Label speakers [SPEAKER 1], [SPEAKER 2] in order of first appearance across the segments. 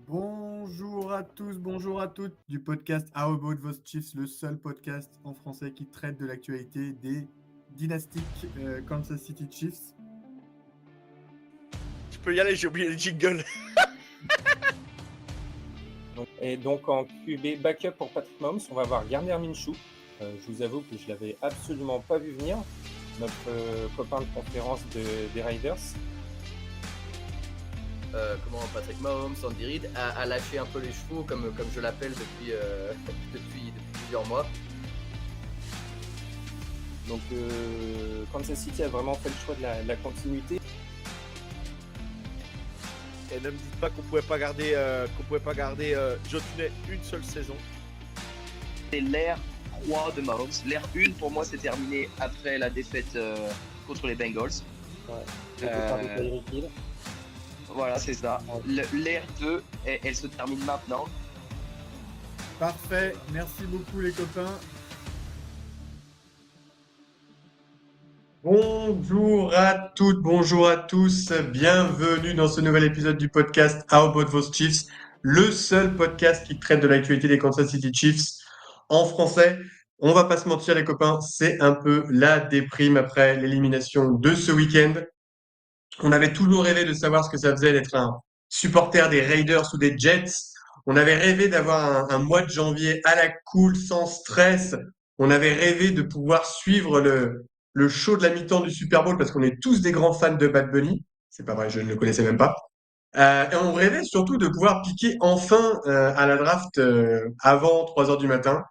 [SPEAKER 1] Bonjour à tous, bonjour à toutes du podcast How About Those Chiefs, le seul podcast en français qui traite de l'actualité des dynastiques Kansas City Chiefs.
[SPEAKER 2] Tu peux y aller, j'ai oublié le jingle.
[SPEAKER 3] Et donc en QB backup pour Patrick Mahomes, on va avoir Gardner Minshew. Je vous avoue que je l'avais absolument pas vu venir, notre copain de conférence des Raiders.
[SPEAKER 4] Comment Patrick Mahomes, Andy Reid a lâché un peu les chevaux, comme je l'appelle depuis plusieurs mois.
[SPEAKER 3] Donc Kansas City a vraiment fait le choix de la continuité.
[SPEAKER 2] Et ne me dites pas qu'on pouvait pas garder Joe Tunney une seule saison.
[SPEAKER 5] C'est l'ère 3 de Mahomes. L'ère 1 pour moi c'est terminé après la défaite contre les Bengals. Voilà, c'est ça. L'ère 2, elle se termine maintenant.
[SPEAKER 1] Parfait, merci beaucoup les copains. Bonjour à toutes, bonjour à tous, bienvenue dans ce nouvel épisode du podcast How About Those Chiefs, le seul podcast qui traite de l'actualité des Kansas City Chiefs en français. On va pas se mentir les copains, c'est un peu la déprime après l'élimination de ce week-end. On avait toujours rêvé de savoir ce que ça faisait d'être un supporter des Raiders ou des Jets. On avait rêvé d'avoir un mois de janvier à la cool, sans stress. On avait rêvé de pouvoir suivre le show de la mi-temps du Super Bowl parce qu'on est tous des grands fans de Bad Bunny. C'est pas vrai, je ne le connaissais même pas. Et on rêvait surtout de pouvoir piquer enfin à la draft avant 3 heures du matin.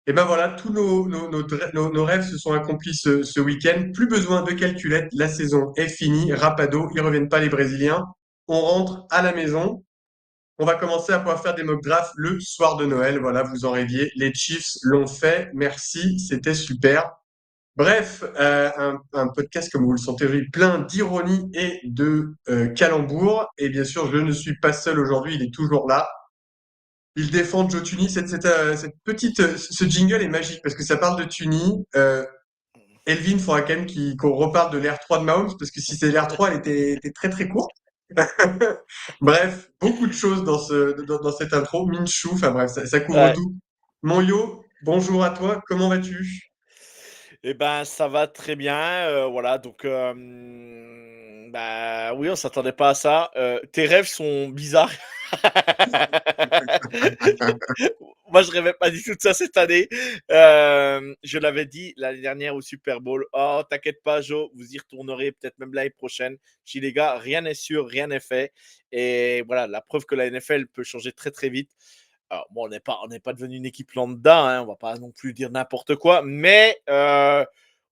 [SPEAKER 1] Et ben voilà, tous nos rêves se sont accomplis ce week-end. Plus besoin de calculettes, la saison est finie. Rapado, ils reviennent pas les Brésiliens. On rentre à la maison. On va commencer à pouvoir faire des mock drafts le soir de Noël. Voilà, vous en rêviez. Les Chiefs l'ont fait. Merci, c'était super. Bref, un podcast, comme vous le sentez aujourd'hui, plein d'ironie et de calembours. Et bien sûr, je ne suis pas seul aujourd'hui, il est toujours là. Il défend Joe Tunney. Cette petite, ce jingle est magique parce que ça parle de Tunney. Elvin, il faudra quand même qu'on reparle de l'ère 3 de Mahomes parce que si c'est l'ère 3, elle était très très courte. Bref, beaucoup de choses dans cette intro. Minshew, enfin bref, ça couvre
[SPEAKER 2] Ouais.
[SPEAKER 1] tout. Mon yo, bonjour à toi, comment vas-tu?
[SPEAKER 2] Eh ben, ça va très bien. Voilà, donc, bah oui, on s'attendait pas à ça. Tes rêves sont bizarres. Moi, je rêvais pas du tout de ça cette année. Je l'avais dit l'année dernière au Super Bowl. Oh, t'inquiète pas, Joe, vous y retournerez peut-être même l'année prochaine. Je dis, les gars, rien n'est sûr, rien n'est fait. Et voilà, la preuve que la NFL peut changer très très vite. Alors, bon, on n'est pas devenu une équipe lambda, hein, on va pas non plus dire n'importe quoi, mais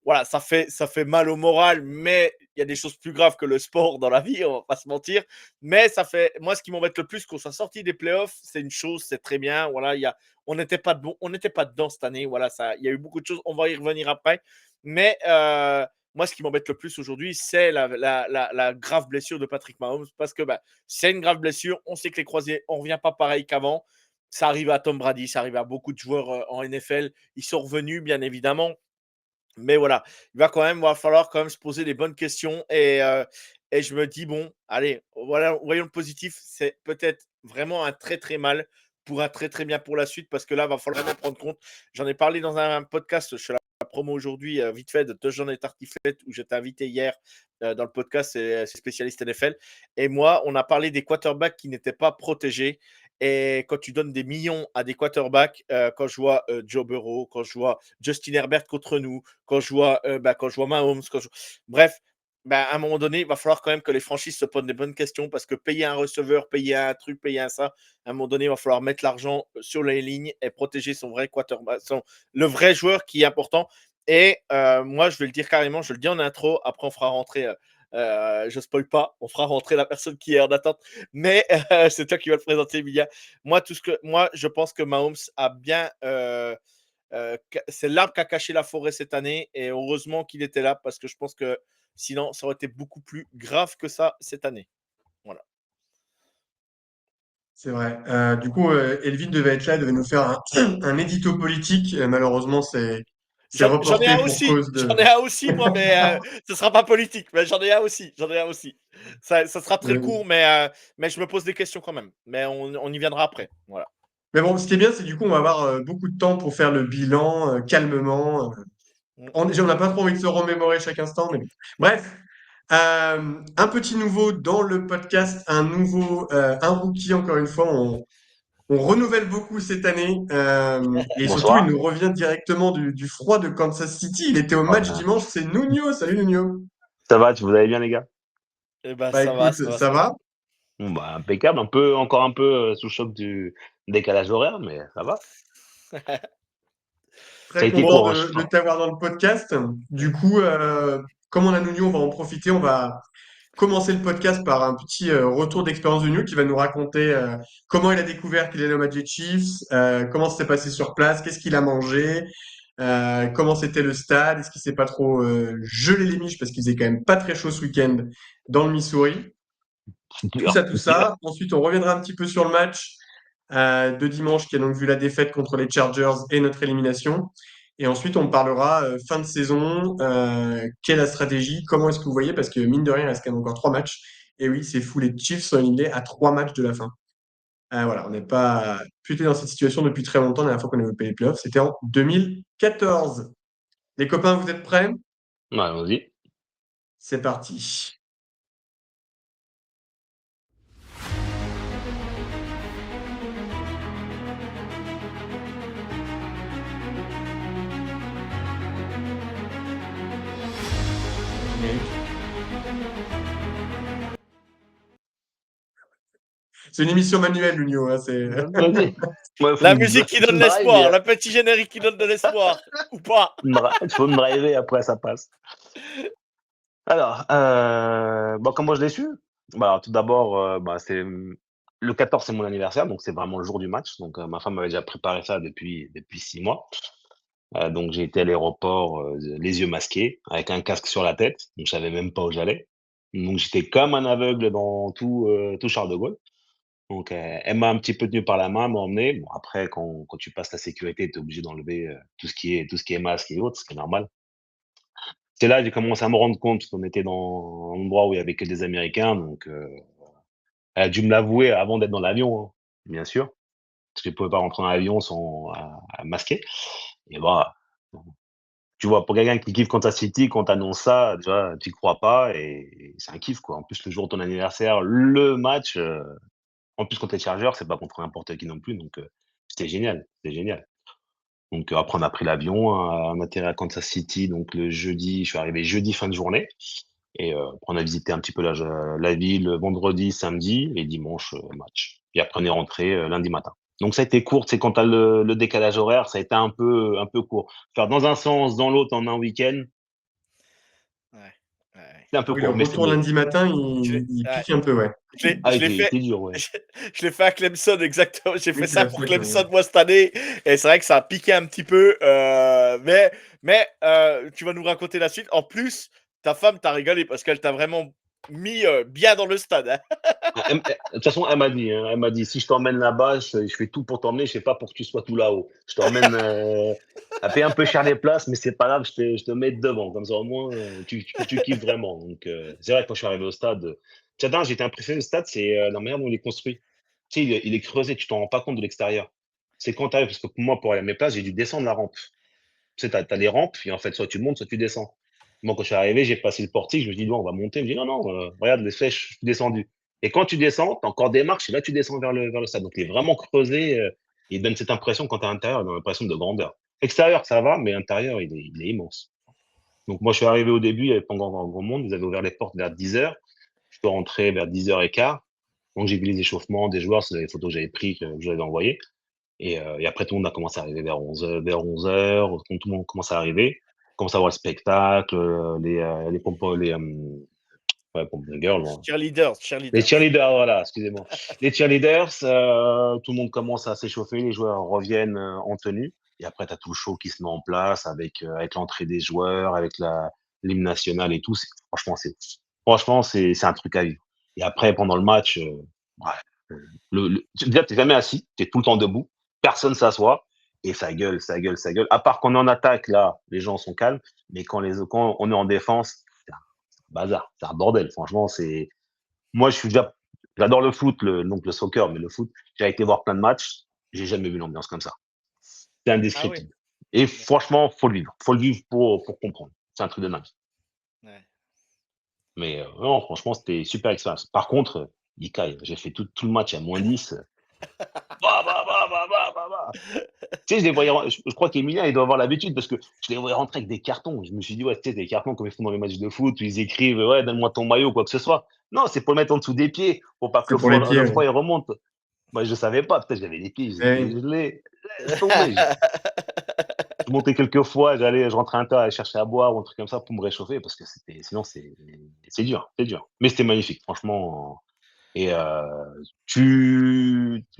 [SPEAKER 2] voilà, ça fait mal au moral, mais il y a des choses plus graves que le sport dans la vie, on va pas se mentir. Mais ça fait, moi, ce qui m'embête le plus, qu'on soit sorti des playoffs, c'est une chose, c'est très bien. Voilà, on n'était pas on n'était pas dedans cette année. Voilà, il y a eu beaucoup de choses, on va y revenir après. Mais moi, ce qui m'embête le plus aujourd'hui, c'est la grave blessure de Patrick Mahomes, parce que bah, c'est une grave blessure. On sait que les croisés, on revient pas pareil qu'avant. Ça arrive à Tom Brady, ça arrive à beaucoup de joueurs en NFL. Ils sont revenus, bien évidemment. Mais voilà, va falloir quand même se poser les bonnes questions. Et je me dis, bon, allez, voilà, voyons le positif. C'est peut-être vraiment un très, très mal pour un très, très bien pour la suite. Parce que là, il va falloir vraiment prendre compte. J'en ai parlé dans un podcast. Je fais la promo aujourd'hui, vite fait, de Touchdown et Tartiflette, où j'étais invité hier dans le podcast. C'est spécialiste NFL. Et moi, on a parlé des quarterbacks qui n'étaient pas protégés. Et quand tu donnes des millions à des quarterbacks, quand je vois Joe Burrow, quand je vois Justin Herbert contre nous, quand je vois Mahomes, bref, bah, à un moment donné, il va falloir quand même que les franchises se posent des bonnes questions parce que payer un receveur, payer un truc, payer un ça, à un moment donné, il va falloir mettre l'argent sur les lignes et protéger son vrai quarterback, le vrai joueur qui est important. Et moi, je vais le dire carrément, je le dis en intro, après on fera rentrer, je spoil pas, on fera rentrer la personne qui est en attente, mais c'est toi qui vas le présenter, Emilia. Moi, je pense que Mahomes a bien c'est l'arbre qui a caché la forêt cette année et heureusement qu'il était là parce que je pense que sinon ça aurait été beaucoup plus grave que ça cette année. Voilà.
[SPEAKER 1] C'est vrai. Du coup, Elvin devait être là, devait nous faire un édito politique. Malheureusement, C'est
[SPEAKER 2] J'en ai
[SPEAKER 1] reporté
[SPEAKER 2] un
[SPEAKER 1] pour
[SPEAKER 2] aussi,
[SPEAKER 1] cause
[SPEAKER 2] j'en
[SPEAKER 1] de.
[SPEAKER 2] ai un aussi, moi, mais ce sera pas politique. Mais j'en ai un aussi, j'en ai un aussi. Ça sera très court, mais je me pose des questions quand même. Mais on y viendra après. Voilà.
[SPEAKER 1] Mais bon, ce qui est bien, c'est que du coup, on va avoir beaucoup de temps pour faire le bilan calmement. On n'a pas trop envie de se remémorer chaque instant, mais bon. Bref, un petit nouveau dans le podcast, un rookie, encore une fois. On renouvelle beaucoup cette année. Et surtout, il
[SPEAKER 6] Bonsoir.
[SPEAKER 1] nous revient directement du froid de Kansas City. Il était au
[SPEAKER 6] Oh,
[SPEAKER 1] match dimanche, c'est Nuno. Salut Nuno.
[SPEAKER 6] ça va, vous allez bien les gars?
[SPEAKER 2] Eh ben,
[SPEAKER 1] Bah
[SPEAKER 2] ça va,
[SPEAKER 1] écoute,
[SPEAKER 2] ça va,
[SPEAKER 1] ça
[SPEAKER 2] ça va.
[SPEAKER 1] va?
[SPEAKER 6] Bon, bah, impeccable, encore un peu sous le choc du décalage horaire, mais ça va. Ça a
[SPEAKER 1] Très
[SPEAKER 6] été
[SPEAKER 1] content
[SPEAKER 6] court, hein,
[SPEAKER 1] de t'avoir dans le podcast. Du coup, comme on a Nuno, on va en profiter. On va commencer le podcast par un petit retour d'expérience de Nuno qui va nous raconter comment il a découvert qu'il est au Magic Chiefs, comment ça s'est passé sur place, qu'est-ce qu'il a mangé, comment c'était le stade, est-ce qu'il s'est pas trop gelé les miches parce qu'il faisait quand même pas très chaud ce week-end dans le Missouri.
[SPEAKER 6] c'est
[SPEAKER 1] Tout
[SPEAKER 6] dur.
[SPEAKER 1] ça, tout ça. Ensuite, on reviendra un petit peu sur le match de dimanche qui a donc vu la défaite contre les Chargers et notre élimination. Et ensuite, on parlera fin de saison, quelle est la stratégie, comment est-ce que vous voyez, parce que mine de rien, il reste quand même encore 3 matchs. Et oui, c'est fou, les Chiefs sont éliminés à 3 matchs de la fin. Voilà, on n'est pas plus été dans cette situation depuis très longtemps. La dernière fois qu'on a eu les playoffs, c'était en 2014. Les copains, vous êtes prêts?
[SPEAKER 6] Ouais, allons-y.
[SPEAKER 1] C'est parti. C'est une émission manuelle, l'Union. Hein, c'est...
[SPEAKER 6] Vas-y. Ouais,
[SPEAKER 2] La musique qui donne l'espoir,
[SPEAKER 6] driver.
[SPEAKER 2] le petit générique qui donne de l'espoir, ou pas.
[SPEAKER 6] Il faut me driver, après ça passe. Alors, bon, comment je l'ai su? Bah, alors, tout d'abord, le 14, c'est mon anniversaire, donc c'est vraiment le jour du match. Donc, ma femme avait déjà préparé ça depuis 6 mois. Donc, j'ai été à l'aéroport, les yeux masqués, avec un casque sur la tête. Donc, je savais même pas où j'allais. Donc, j'étais comme un aveugle dans tout Charles de Gaulle. Donc, elle m'a un petit peu tenu par la main, m'a emmené. Bon, après, quand tu passes la sécurité, tu es obligé d'enlever tout ce qui est masque et autres, ce qui est normal. C'est là que j'ai commencé à me rendre compte qu'on était dans un endroit où il y avait que des Américains. Donc, elle a dû me l'avouer avant d'être dans l'avion, hein, bien sûr. Parce qu'elle ne pouvait pas rentrer dans l'avion sans masquer. Et bah, tu vois, pour quelqu'un qui kiffe Kansas City, quand t'annonces ça, déjà, tu crois pas et c'est un kiff, quoi. En plus, le jour de ton anniversaire, le match, en plus, quand t'es Chargeur, c'est pas contre n'importe qui non plus, donc c'était génial, c'était génial. Donc après, on a pris l'avion, on a atterri à Kansas City, donc le jeudi, je suis arrivé jeudi fin de journée et on a visité un petit peu la ville vendredi, samedi et dimanche, match. Et après, on est rentré lundi matin. Donc ça a été court, c'est quand t'as le décalage horaire, ça a été un peu court. Faire dans un sens, dans l'autre en un week-end,
[SPEAKER 2] Ouais, ouais.
[SPEAKER 6] c'est un peu
[SPEAKER 1] Oui, le
[SPEAKER 6] court, mais
[SPEAKER 1] retour lundi matin,
[SPEAKER 2] Je l'ai
[SPEAKER 1] il
[SPEAKER 2] ouais,
[SPEAKER 1] pique un peu, ouais.
[SPEAKER 6] ah,
[SPEAKER 2] je
[SPEAKER 6] il
[SPEAKER 2] l'ai
[SPEAKER 6] était, il
[SPEAKER 2] fait.
[SPEAKER 6] était dur, ouais.
[SPEAKER 2] Je l'ai fait à Clemson, exactement. J'ai
[SPEAKER 1] Oui,
[SPEAKER 2] fait
[SPEAKER 1] tu
[SPEAKER 2] ça
[SPEAKER 1] l'as
[SPEAKER 2] pour
[SPEAKER 1] fait,
[SPEAKER 2] Clemson, moi, cette année. Et c'est vrai que ça a piqué un petit peu. Mais tu vas nous raconter la suite. En plus, ta femme t'a rigolé parce qu'elle t'a vraiment mis bien dans le stade. Hein.
[SPEAKER 6] De toute façon, elle m'a dit, si je t'emmène là-bas, je fais tout pour t'emmener, je fais pas pour que tu sois tout là-haut. Je t'emmène, elle paye un peu cher les places, mais c'est pas grave, je te mets devant, comme ça au moins, tu kiffes vraiment. Donc, c'est vrai, quand je suis arrivé au stade, Tchadin, j'étais impressionné, le stade, c'est la manière dont il est construit. Tu sais, il est creusé, tu t'en rends pas compte de l'extérieur. C'est quand tu arrives, parce que pour moi, pour aller à mes places, j'ai dû descendre la rampe. Tu sais, t'as les rampes, et en fait, soit tu montes, soit tu descends. Moi, quand je suis arrivé, j'ai passé le portique, je me suis dit, non, on va monter. Il me dit, non, non, regarde les flèches, je suis descendu. Et quand tu descends, tu as encore des marches, et là, tu descends vers le stade. Donc, il est vraiment creusé. Il donne cette impression, quand tu es à l'intérieur, il donne l'impression de grandeur. Extérieur, ça va, mais intérieur, il est immense. Donc, moi, je suis arrivé au début, il n'y avait pas grand monde. Ils avaient ouvert les portes vers 10 heures. Je peux rentrer vers 10h15. Donc, j'ai vu les échauffements des joueurs, c'est les photos que j'avais prises, que je vous avais envoyées. Et après, tout le monde a commencé à arriver vers 11h, quand tout le monde commence à arriver, on commence à voir le spectacle, les pompes, ouais, pompe girls, bon.
[SPEAKER 2] Cheerleaders,
[SPEAKER 6] Les
[SPEAKER 2] cheerleaders.
[SPEAKER 6] cheerleaders, voilà, excusez-moi. Les cheerleaders, tout le monde commence à s'échauffer, les joueurs reviennent en tenue, et après, tu as tout le show qui se met en place avec l'entrée des joueurs, avec l'hymne national et tout. Franchement, c'est un truc à vivre. Et après, pendant le match, ouais, déjà, tu n'es jamais assis, tu es tout le temps debout, personne s'assoit. et ça gueule, ça gueule, ça gueule. À part quand on est en attaque, là, les gens sont calmes, mais quand on est en défense, c'est un bazar, c'est un bordel. Franchement, moi, j'adore le foot, donc le soccer, mais le foot, j'ai été voir plein de matchs, j'ai jamais vu l'ambiance comme ça. C'est
[SPEAKER 2] Ah oui.
[SPEAKER 6] indescriptible. Et franchement, faut le vivre. Faut le vivre pour comprendre. C'est un truc de dingue.
[SPEAKER 2] Ouais.
[SPEAKER 6] Mais non, franchement, c'était super expérience. Par contre, Ikaï, j'ai fait tout le match à -10. Bah, bah, bah, bah, bah, bah, bah. Tu sais, je crois qu'Emilien, il doit avoir l'habitude parce que je les voyais rentrer avec des cartons. Je me suis dit, ouais, tu sais, des cartons comme ils font dans les matchs de foot où ils écrivent, ouais, donne-moi ton maillot, quoi que ce soit. Non, c'est pour le mettre en dessous des pieds, pour pas que
[SPEAKER 1] C'est pour les pieds,
[SPEAKER 6] le
[SPEAKER 1] ouais.
[SPEAKER 6] froid il remonte. Moi, je savais pas. Peut-être j'avais les pieds,
[SPEAKER 1] Eh
[SPEAKER 6] j'étais
[SPEAKER 1] oui.
[SPEAKER 6] gelé. Laisse tomber. Je montais quelques fois, je rentrais un tas, aller chercher à boire ou un truc comme ça pour me réchauffer parce que sinon c'est dur, c'est dur. Mais c'était magnifique, franchement. Et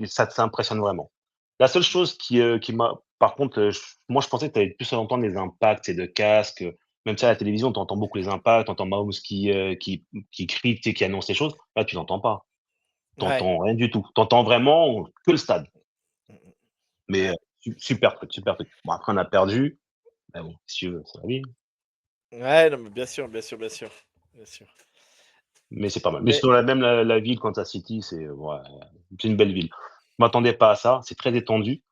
[SPEAKER 6] ça impressionne vraiment. La seule chose qui m'a, par contre, moi je pensais que tu allais plus entendre les impacts et de casques. Même ça à la télévision, tu entends beaucoup les impacts, tu entends Mahomes qui crie, tu sais, qui annonce les choses. Là, tu l'entends pas. Tu
[SPEAKER 2] Ouais.
[SPEAKER 6] entends rien du tout. Tu entends vraiment que le stade.
[SPEAKER 2] Mmh mh.
[SPEAKER 6] Mais
[SPEAKER 2] Ouais.
[SPEAKER 6] super truc, super truc. Bon, après, on a perdu. Mais bon, si tu veux, c'est la vie.
[SPEAKER 2] Ouais, non, mais bien sûr, bien sûr, bien sûr. Bien sûr.
[SPEAKER 6] Mais c'est pas mal. Mais
[SPEAKER 2] Mais
[SPEAKER 6] sur la ville, Kansas City, ouais, c'est une belle ville. Je m'attendais pas à ça. C'est très détendu,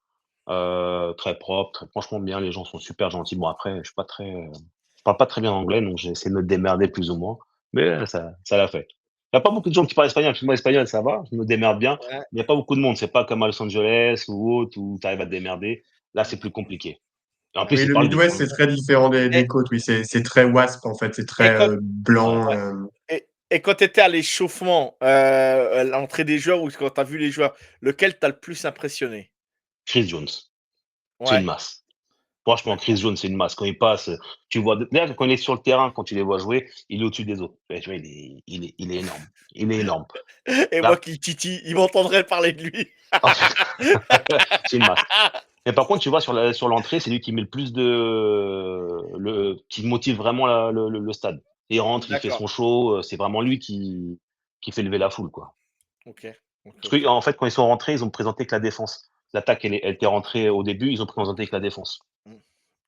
[SPEAKER 6] très propre, franchement bien. Les gens sont super gentils. Bon, après, je parle pas très bien anglais, donc j'ai essayé de me démerder plus ou moins. Mais ça l'a fait. Il y a pas beaucoup de gens qui parlent espagnol. Parce que moi, espagnol, ça va, je me démerde bien.
[SPEAKER 2] ouais,
[SPEAKER 6] Il y a pas beaucoup de monde. C'est pas comme à Los Angeles ou autre où tu arrives à te démerder. Là, c'est plus compliqué. Et en plus,
[SPEAKER 1] Oui,
[SPEAKER 6] ils
[SPEAKER 1] le
[SPEAKER 6] parlent vite,
[SPEAKER 1] Midwest,
[SPEAKER 6] hein.
[SPEAKER 1] c'est très différent des
[SPEAKER 2] et
[SPEAKER 1] côtes. Oui, c'est très wasp, en fait. C'est
[SPEAKER 2] et
[SPEAKER 1] très
[SPEAKER 2] quand
[SPEAKER 6] Ouais.
[SPEAKER 1] blanc.
[SPEAKER 2] ouais et quand tu étais à l'échauffement, à l'entrée des joueurs ou quand tu as vu les joueurs, lequel t'a le plus impressionné?
[SPEAKER 6] Chris Jones, c'est une
[SPEAKER 2] Ouais,
[SPEAKER 6] masse. Franchement, Chris
[SPEAKER 2] d'accord.
[SPEAKER 6] Jones, c'est une masse. Quand il passe, tu vois, d'ailleurs, quand il est sur le terrain, quand tu les vois jouer, il est au-dessus des autres. Tu vois, il est énorme. Il est énorme.
[SPEAKER 2] Et moi
[SPEAKER 6] Là,
[SPEAKER 2] qui titille, il m'entendrait parler de lui.
[SPEAKER 6] c'est une masse. Mais par contre, tu vois, sur l'entrée, c'est lui qui met le plus qui motive vraiment le stade. Il rentre, il fait
[SPEAKER 2] D'accord,
[SPEAKER 6] son show, c'est vraiment lui qui fait lever la foule, quoi.
[SPEAKER 2] OK, OK,
[SPEAKER 6] Parce
[SPEAKER 2] OK.
[SPEAKER 6] qu'en fait, quand ils sont rentrés, ils ont présenté que la défense. L'attaque, elle était rentrée au début, ils ont présenté que la défense.
[SPEAKER 2] Mmh,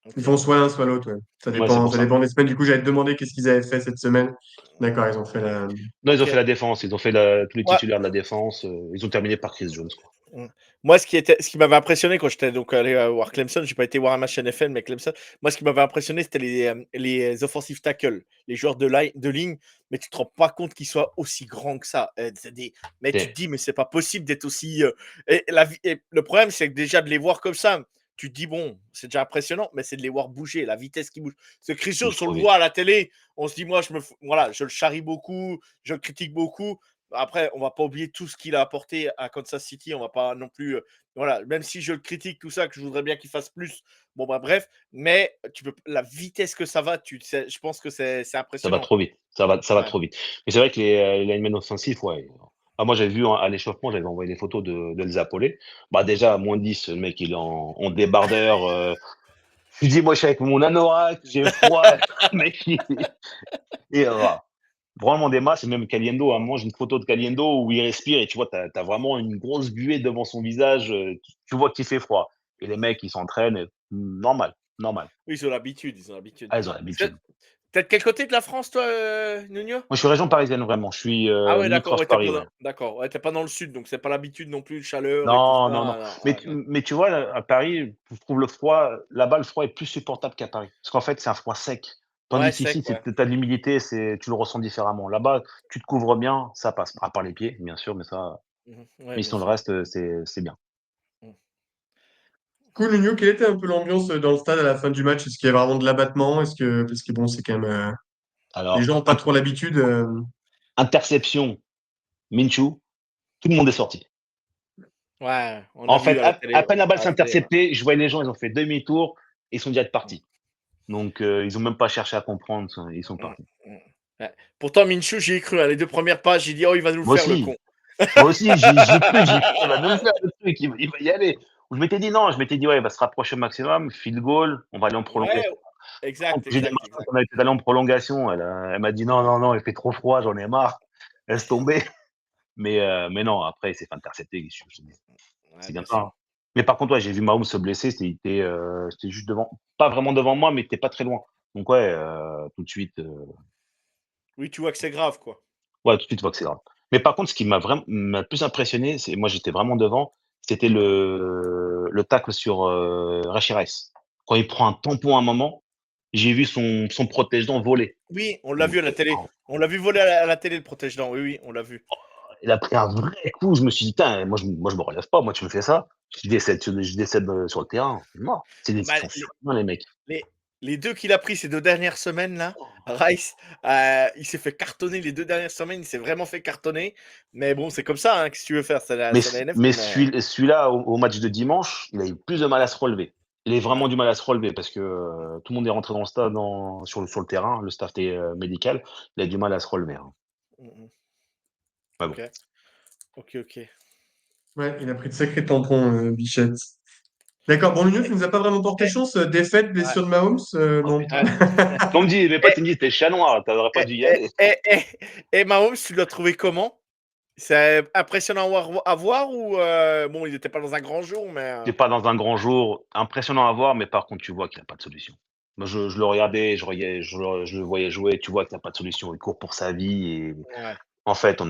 [SPEAKER 1] Ils
[SPEAKER 2] OK.
[SPEAKER 1] font soit l'un, soit l'autre. Ouais.
[SPEAKER 6] Ouais, c'est pour
[SPEAKER 1] Ça
[SPEAKER 6] ça.
[SPEAKER 1] dépend des semaines. Du coup, j'allais te demander qu'est-ce qu'ils avaient fait cette semaine. D'accord, ils ont fait la.
[SPEAKER 6] Non, ils ont
[SPEAKER 2] OK.
[SPEAKER 6] fait la défense, ils ont fait tous les
[SPEAKER 2] Moi
[SPEAKER 6] titulaires de la défense, ils ont terminé par Chris Jones, quoi.
[SPEAKER 2] Mmh. Moi, ce qui m'avait impressionné quand j'étais donc allé, voir Clemson, j'ai pas été voir un match NFL, mais Clemson, moi, ce qui m'avait impressionné, c'était les offensive tackles, les joueurs de ligne, mais tu te rends pas compte qu'ils soient aussi grands que ça. C'est des mais tu te
[SPEAKER 6] C'est
[SPEAKER 2] dis: «Mais c'est pas possible d'être aussi», et le problème, c'est que déjà de les voir comme ça, tu te dis: «Bon, c'est déjà impressionnant», mais c'est de les voir bouger, la vitesse qui bouge. Ce Chris
[SPEAKER 6] ils
[SPEAKER 2] Jones,
[SPEAKER 6] bougent
[SPEAKER 2] on
[SPEAKER 6] trop
[SPEAKER 2] le
[SPEAKER 6] vite.
[SPEAKER 2] voit à la télé, on se dit: «Moi, voilà, je le charrie beaucoup, je le critique beaucoup». Après, on va pas oublier tout ce qu'il a apporté à Kansas City. On va pas non plus, voilà, même si je le critique tout ça, que je voudrais bien qu'il fasse plus. Bon, bah, bref, mais tu peux la vitesse que ça va, je pense que c'est
[SPEAKER 6] Ça va
[SPEAKER 2] impressionnant.
[SPEAKER 6] trop vite, ça va
[SPEAKER 2] Ouais.
[SPEAKER 6] trop vite. Mais c'est vrai que les linemen offensifs, ouais. Moi, j'avais vu à l'échauffement, j'avais envoyé des photos de Zappolé. Bah, déjà, à -10, le mec, il est en débardeur, je lui dis: «Moi, je suis avec mon anorak, j'ai froid». Le mec, et vraiment des masses. Et même Caliendo, à un moment, j'ai une photo de Caliendo où il respire et tu vois, tu as vraiment une grosse buée devant son visage, tu vois qu'il fait froid. Et les mecs, ils s'entraînent, normal, normal.
[SPEAKER 2] Oui, ils ont l'habitude, ils ont l'habitude.
[SPEAKER 6] Ah, ils ont
[SPEAKER 2] Parce que
[SPEAKER 6] l'habitude.
[SPEAKER 2] tu de quel côté de la France toi, Nuno?
[SPEAKER 6] Moi, je suis région parisienne, vraiment. Je suis,
[SPEAKER 2] Ah ouais, d'accord,
[SPEAKER 6] limitrophe
[SPEAKER 2] ouais, tu
[SPEAKER 6] Paris,
[SPEAKER 2] pas
[SPEAKER 6] ouais.
[SPEAKER 2] dans d'accord, ouais, tu pas dans le sud, donc c'est pas l'habitude non plus, chaleur et tout
[SPEAKER 6] Non, non, non.
[SPEAKER 2] ça, non,
[SPEAKER 6] Mais
[SPEAKER 2] ouais,
[SPEAKER 6] tu
[SPEAKER 2] ouais.
[SPEAKER 6] mais tu vois, à Paris, je trouve le froid là-bas, le froid est plus supportable qu'à Paris. Parce qu'en fait, c'est un froid sec.
[SPEAKER 2] Ouais,
[SPEAKER 6] Tandis
[SPEAKER 2] sec,
[SPEAKER 6] qu'ici,
[SPEAKER 2] ouais.
[SPEAKER 6] tu as de l'humidité, tu le ressens différemment. Là-bas, tu te couvres bien, ça passe. À part les pieds, bien sûr,
[SPEAKER 2] Mmh. Ouais,
[SPEAKER 6] mais
[SPEAKER 2] bien
[SPEAKER 6] sinon le
[SPEAKER 2] sûr.
[SPEAKER 6] reste, c'est bien.
[SPEAKER 2] Mmh.
[SPEAKER 1] Cool, Nuno, quelle était un peu l'ambiance dans le stade à la fin du match? Est-ce qu'il y a vraiment de l'abattement? Parce que bon, c'est quand même. Les
[SPEAKER 6] Alors,
[SPEAKER 1] gens n'ont pas trop l'habitude.
[SPEAKER 6] interception, Minshew, tout le monde est sorti.
[SPEAKER 2] Ouais, on a
[SPEAKER 6] En
[SPEAKER 2] vu
[SPEAKER 6] fait,
[SPEAKER 2] à la télé,
[SPEAKER 6] à peine la balle
[SPEAKER 2] à
[SPEAKER 6] s'est
[SPEAKER 2] la télé, ouais.
[SPEAKER 6] interceptée, je voyais les gens, ils ont fait demi-tour, et ils sont déjà
[SPEAKER 2] Mmh.
[SPEAKER 6] partis. Donc, ils ont même pas cherché à comprendre, ils sont
[SPEAKER 2] Mmh.
[SPEAKER 6] partis.
[SPEAKER 2] Mmh. Ouais. Pourtant Minshew, j'y ai cru, hein, les 2 premières pages, j'ai dit: «Oh, il va nous le
[SPEAKER 6] Moi
[SPEAKER 2] faire le con».
[SPEAKER 6] aussi. Moi aussi, j'y ai cru, il va nous le faire le truc, il va y aller. Je m'étais dit non, je m'étais dit: «Ouais, il va se rapprocher au maximum, field goal, on va aller en
[SPEAKER 2] Ouais,
[SPEAKER 6] prolongation». Par contre,
[SPEAKER 2] exact,
[SPEAKER 6] j'ai dit à
[SPEAKER 2] exact,
[SPEAKER 6] ma femme
[SPEAKER 2] exact.
[SPEAKER 6] qu'on était allé en prolongation, elle m'a dit: «Non, non, non, il fait trop froid, j'en ai marre, laisse tomber». Mais non, après il s'est fait intercepter,
[SPEAKER 2] Ouais,
[SPEAKER 6] c'est
[SPEAKER 2] bien
[SPEAKER 6] comme ça,
[SPEAKER 2] sûr.
[SPEAKER 6] hein. Mais par contre, ouais, j'ai vu Mahomes se blesser, c'était juste devant, pas vraiment devant moi, mais il était pas très loin. Donc ouais, tout de suite,
[SPEAKER 2] Oui, tu vois que c'est grave, quoi.
[SPEAKER 6] ouais, tout de suite, je vois que c'est grave. Mais par contre, ce qui m'a le plus impressionné, c'est moi, j'étais vraiment devant, c'était le tacle sur, Rashee Rice. Quand il prend un tampon à un moment, j'ai vu son protège-dents voler.
[SPEAKER 2] Oui, on l'a
[SPEAKER 6] Donc
[SPEAKER 2] vu à la télé. On l'a vu voler à la télé, le protège-dents. Oui, oui, on l'a vu.
[SPEAKER 6] il a pris un vrai coup, je me suis dit: «Putain, moi je me relève pas, moi tu me fais ça, je décède sur le terrain, je suis mort». Ils
[SPEAKER 2] Bah,
[SPEAKER 6] sont surhumains les mecs.
[SPEAKER 2] les, les deux qu'il a pris ces 2 dernières semaines, là, Rice, il s'est fait cartonner les 2 dernières semaines. Il s'est vraiment fait cartonner. Mais bon, c'est comme ça, hein, qu'est-ce que tu veux faire? C'est la NFL.
[SPEAKER 6] Mais
[SPEAKER 2] Mais...
[SPEAKER 6] celui-là au match de dimanche, il a eu plus de mal à se relever. Il a eu
[SPEAKER 2] Ouais.
[SPEAKER 6] vraiment du mal à se relever parce que, tout le monde est rentré dans le stade sur le terrain, le staff médical, il a du mal à se relever, hein.
[SPEAKER 2] Mm, mm.
[SPEAKER 6] Mais bon.
[SPEAKER 2] Ok, ok, ok.
[SPEAKER 1] Ouais, il a pris de sacrés tampons, Bichette. D'accord, bon, Nuno, tu nous as pas vraiment porté
[SPEAKER 2] Eh,
[SPEAKER 1] chance. Défaite,
[SPEAKER 2] ouais,
[SPEAKER 1] blessure de Mahomes,
[SPEAKER 6] Oh
[SPEAKER 1] non.
[SPEAKER 6] putain, comme dit mes potes, ils me disent: «Tu es chat noir, tu aurais pas
[SPEAKER 2] eh,
[SPEAKER 6] dû y
[SPEAKER 2] eh,
[SPEAKER 6] aller».
[SPEAKER 2] eh, eh, eh, Mahomes, tu l'as trouvé comment? C'est impressionnant à voir ou bon, il n'était pas dans un grand jour, mais
[SPEAKER 6] C'est pas dans un grand jour, impressionnant à voir, mais par contre, tu vois qu'il a pas de solution. Moi, je le regardais, je le voyais jouer, tu vois qu'il a pas de solution. Il court pour sa vie et
[SPEAKER 2] ouais,
[SPEAKER 6] en fait,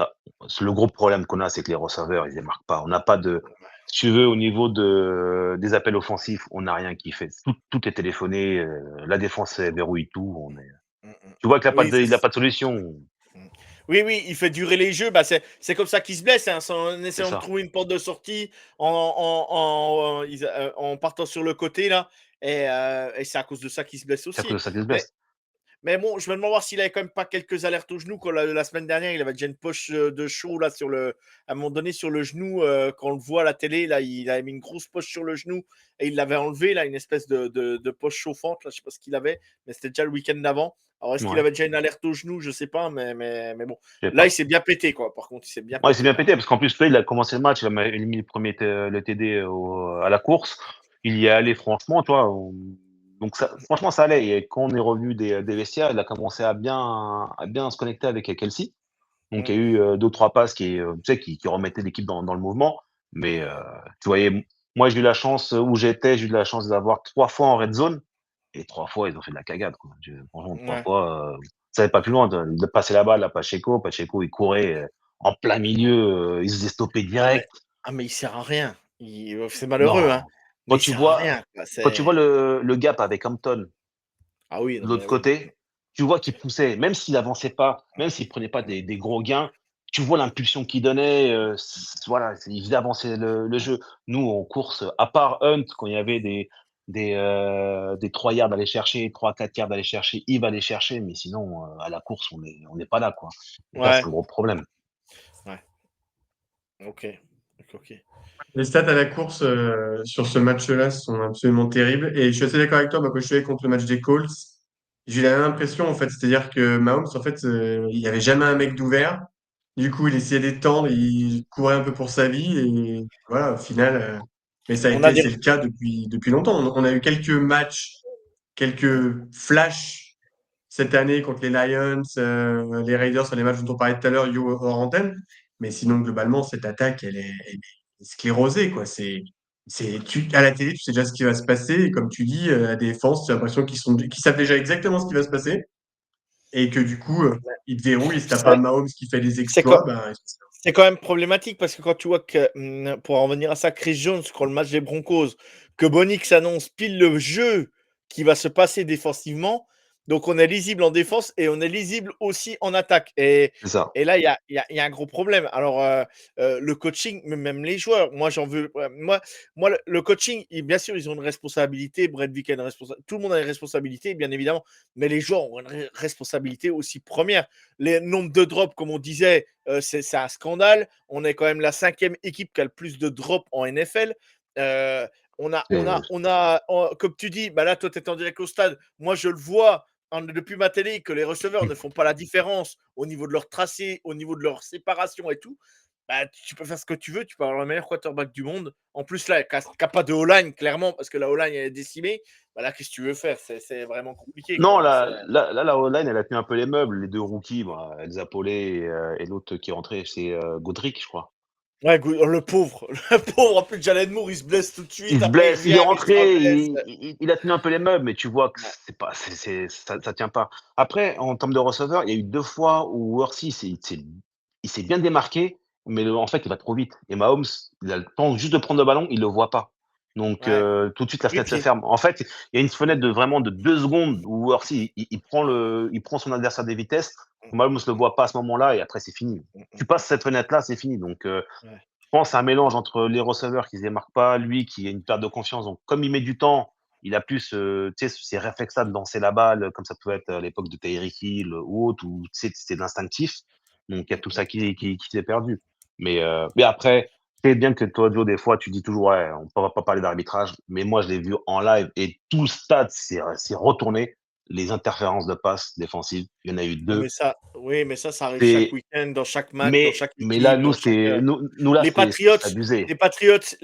[SPEAKER 6] c'est le gros problème qu'on a, c'est que les receveurs, ils démarquent pas. On n'a pas de si tu veux, au niveau des appels offensifs, on n'a rien qui fait. Tout est téléphoné, la défense, elle verrouille tout,
[SPEAKER 2] mm, mm.
[SPEAKER 6] tu vois qu'il a pas
[SPEAKER 2] Oui,
[SPEAKER 6] de il a pas de solution.
[SPEAKER 2] oui, oui, il fait durer les jeux. Bah, c'est comme ça qu'il se blesse, hein, en
[SPEAKER 6] C'est
[SPEAKER 2] essayant de
[SPEAKER 6] ça,
[SPEAKER 2] trouver une porte de sortie, en partant sur le côté là, et c'est à cause de ça qu'il se blesse
[SPEAKER 6] c'est à cause
[SPEAKER 2] aussi.
[SPEAKER 6] de ça qu'il se
[SPEAKER 2] Mais
[SPEAKER 6] blesse.
[SPEAKER 2] Mais bon, je me demande voir s'il avait quand même pas quelques alertes au genou. Quand la semaine dernière, il avait déjà une poche de chaud là à un moment donné sur le genou. Quand on le voit à la télé, là, il avait mis une grosse poche sur le genou et il l'avait enlevé là, une espèce de poche chauffante. Là, je sais pas ce qu'il avait, mais c'était déjà le week-end d'avant. Alors, est-ce qu'il
[SPEAKER 6] Ouais,
[SPEAKER 2] avait déjà une alerte au genou? Je sais pas, mais bon.
[SPEAKER 6] je sais
[SPEAKER 2] Là, il
[SPEAKER 6] pas.
[SPEAKER 2] s'est bien pété, quoi. Par contre, il s'est bien
[SPEAKER 6] Ouais, il s'est
[SPEAKER 2] pété
[SPEAKER 6] bien
[SPEAKER 2] là.
[SPEAKER 6] pété parce qu'en plus, là, il a commencé le match, il a mis le TD à la course. Il y est allé franchement, tu vois, donc ça franchement, ça allait et quand on est revenu des vestiaires, il a commencé à bien se connecter avec Kelce. Donc il y a
[SPEAKER 2] Mm.
[SPEAKER 6] eu, 2-3 passes tu sais, qui remettaient l'équipe dans le mouvement. Mais, tu voyais, moi, j'ai eu de la chance d'avoir 3 fois en red zone et 3 fois, ils ont fait de la cagade, quoi. Franchement, 3
[SPEAKER 2] Ouais.
[SPEAKER 6] fois, ça allait pas plus loin de passer la balle à Pacheco. Pacheco, il courait, en plein milieu, il se faisait stopper
[SPEAKER 2] Ah, mais,
[SPEAKER 6] direct.
[SPEAKER 2] il sert à rien. C'est malheureux, hein.
[SPEAKER 6] Non,
[SPEAKER 2] Mais
[SPEAKER 6] quand
[SPEAKER 2] il
[SPEAKER 6] tu
[SPEAKER 2] sert à
[SPEAKER 6] vois
[SPEAKER 2] rien, quoi.
[SPEAKER 6] quand tu vois le gap avec Hampton
[SPEAKER 2] Ah oui,
[SPEAKER 6] de
[SPEAKER 2] non,
[SPEAKER 6] l'autre
[SPEAKER 2] mais oui.
[SPEAKER 6] côté, tu vois qu'il poussait, même s'il avançait pas, même s'il prenait pas des gros gains, tu vois l'impulsion qu'il donnait, voilà, il faisait avancer le jeu. Nous, en course, à part Hunt, quand il y avait des 3 yards à aller chercher, 3-4 yards à aller chercher, il va les chercher, mais sinon, à la course, on n'est pas là, quoi. Et ça, c'est
[SPEAKER 2] Ouais.
[SPEAKER 6] un gros problème.
[SPEAKER 2] Ouais. OK. OK, OK.
[SPEAKER 1] Les stats à la course sur ce match-là sont absolument terribles. Et je suis assez d'accord avec toi, moi, quand je suis allé contre le match des Colts, j'ai eu la même impression, en fait. C'est-à-dire que Mahomes, en fait, il n'y avait jamais un mec d'ouvert. Du coup, il essayait d'étendre, il courait un peu pour sa vie. Et voilà, au final, mais
[SPEAKER 2] On a
[SPEAKER 1] c'est
[SPEAKER 2] des
[SPEAKER 1] le cas depuis longtemps. On a eu quelques matchs, quelques flashs cette année contre les Lions, les Raiders, sur les matchs dont on parlait tout à l'heure, hors antenne. Mais sinon, globalement, cette attaque, elle est sclérosée, quoi. À la télé, tu sais déjà ce qui va se passer. Et comme tu dis, la défense, tu as l'impression qu'ils savent déjà exactement ce qui va se passer. Et que du coup, ils te verrouillent. Et si t'as pas
[SPEAKER 2] c'est
[SPEAKER 1] Mahomes qui fait des
[SPEAKER 2] c'est quand
[SPEAKER 1] exploits, ben,
[SPEAKER 2] c'est quand même problématique parce que quand tu vois que, pour en revenir à ça, Chris Jones, quand le match des Broncos, que Bonix annonce pile le jeu qui va se passer défensivement, donc on est lisible en défense et on est lisible aussi en attaque
[SPEAKER 6] C'est ça.
[SPEAKER 2] et là, il y a un gros problème. Alors, le coaching, même les joueurs, moi, j'en veux moi, le coaching, bien sûr, ils ont une responsabilité, Brett Vick a une responsabilité, tout le monde a une responsabilité, bien évidemment, mais les joueurs ont une responsabilité aussi première. Les nombres de drops, comme on disait, c'est un scandale. On est quand même la 5e équipe qui a le plus de drops en NFL. Euh,
[SPEAKER 6] C'est
[SPEAKER 2] comme tu dis, bah là, toi, tu es en direct au stade. Moi, je le vois depuis ma télé que les receveurs ne font pas la différence au niveau de leur tracé, au niveau de leur séparation et tout. Bah, tu peux faire ce que tu veux, tu peux avoir le meilleur quarterback du monde. En plus, là, qui n'a pas de O-line, clairement, parce que la O-line est décimée. Bah là, qu'est-ce que tu veux faire? C'est vraiment compliqué,
[SPEAKER 6] non,
[SPEAKER 2] quoi.
[SPEAKER 6] la O-line, elle a tenu un peu les meubles. Les 2 rookies, bah, Elza Pollet et l'autre qui est rentré, c'est, Godric, je crois.
[SPEAKER 2] Ouais, le pauvre. Le pauvre, en plus, Jalen Moore, il se blesse tout de
[SPEAKER 6] Il
[SPEAKER 2] suite.
[SPEAKER 6] se
[SPEAKER 2] Après, il
[SPEAKER 6] blesse, il est
[SPEAKER 2] revient, mais il se
[SPEAKER 6] rentré,
[SPEAKER 2] reblesse.
[SPEAKER 6] il a tenu un peu les meubles, mais tu vois que
[SPEAKER 2] Ouais.
[SPEAKER 6] c'est pas, ça tient pas. Après, en termes de receveur, il y a eu 2 fois où Worthy il s'est bien démarqué, mais en fait, il va trop vite et Mahomes, il a le temps juste de prendre le ballon, il le voit pas. Donc
[SPEAKER 2] Ouais.
[SPEAKER 6] tout de suite, la
[SPEAKER 2] Oui,
[SPEAKER 6] fenêtre se
[SPEAKER 2] puis,
[SPEAKER 6] ferme. En fait, il y a une fenêtre de vraiment de 2 secondes où Worthy, il prend son adversaire des vitesses. Mahomes le voit pas à ce moment-là et après c'est fini. Tu passes cette fenêtre-là, c'est fini. Donc
[SPEAKER 2] ouais.
[SPEAKER 6] je pense c'est un mélange entre les receveurs qui se démarquent pas, lui qui a une perte de confiance. Donc, comme il met du temps, il a plus, tu sais, ces réflexes-là de lancer la balle, comme ça pouvait être à l'époque de Tyreek Hill ou autre, où tu sais, c'était de l'instinctif. Donc, il y a tout ça qui s'est perdu. Mais après, c'est bien que toi, Joe, des fois, tu dis toujours, ouais, on ne va pas parler d'arbitrage. Mais moi, je l'ai vu en live et tout le stade s'est retourné. Les interférences de passes défensives, il y en a eu
[SPEAKER 2] Non,
[SPEAKER 6] deux.
[SPEAKER 2] mais ça arrive chaque
[SPEAKER 6] C'est,
[SPEAKER 2] week-end, dans chaque match, dans chaque
[SPEAKER 6] mais là,
[SPEAKER 2] équipe,
[SPEAKER 6] nous,
[SPEAKER 2] dans chaque.
[SPEAKER 6] c'était, nous là,
[SPEAKER 2] Les Patriots,
[SPEAKER 6] c'est abusé.
[SPEAKER 2] les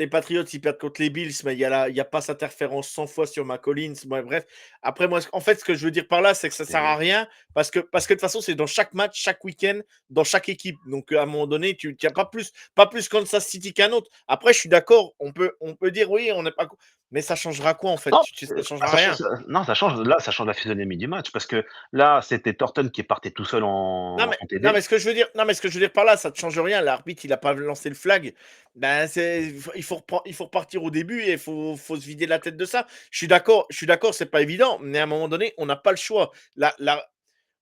[SPEAKER 2] Patriots, ils perdent contre les Bills, mais il y a pas cette interférence 100 fois sur McCollins. Ouais, bref. Après, moi, en fait, ce que je veux dire par là, c'est que ça sert à
[SPEAKER 6] C'était
[SPEAKER 2] rien parce que de toute façon, c'est dans chaque match, chaque week-end, dans chaque équipe. Donc, à un moment donné, tu n'as pas plus Kansas City qu'un autre. Après, je suis d'accord. On peut dire oui, on n'est pas. Mais ça changera quoi en fait?
[SPEAKER 6] Non,
[SPEAKER 2] Ça changera rien.
[SPEAKER 6] ça change là, ça change la physionomie du match parce que là, c'était Thornton qui partait tout seul
[SPEAKER 2] Non
[SPEAKER 6] en
[SPEAKER 2] mais, non, mais
[SPEAKER 6] TD.
[SPEAKER 2] ce que je veux dire, non, mais ce que je veux dire par là, ça ne change rien. L'arbitre, il n'a pas lancé le flag. Ben, il faut repartir au début et il faut se vider la tête de ça. Je suis d'accord, c'est pas évident, mais à un moment donné, on n'a pas le choix.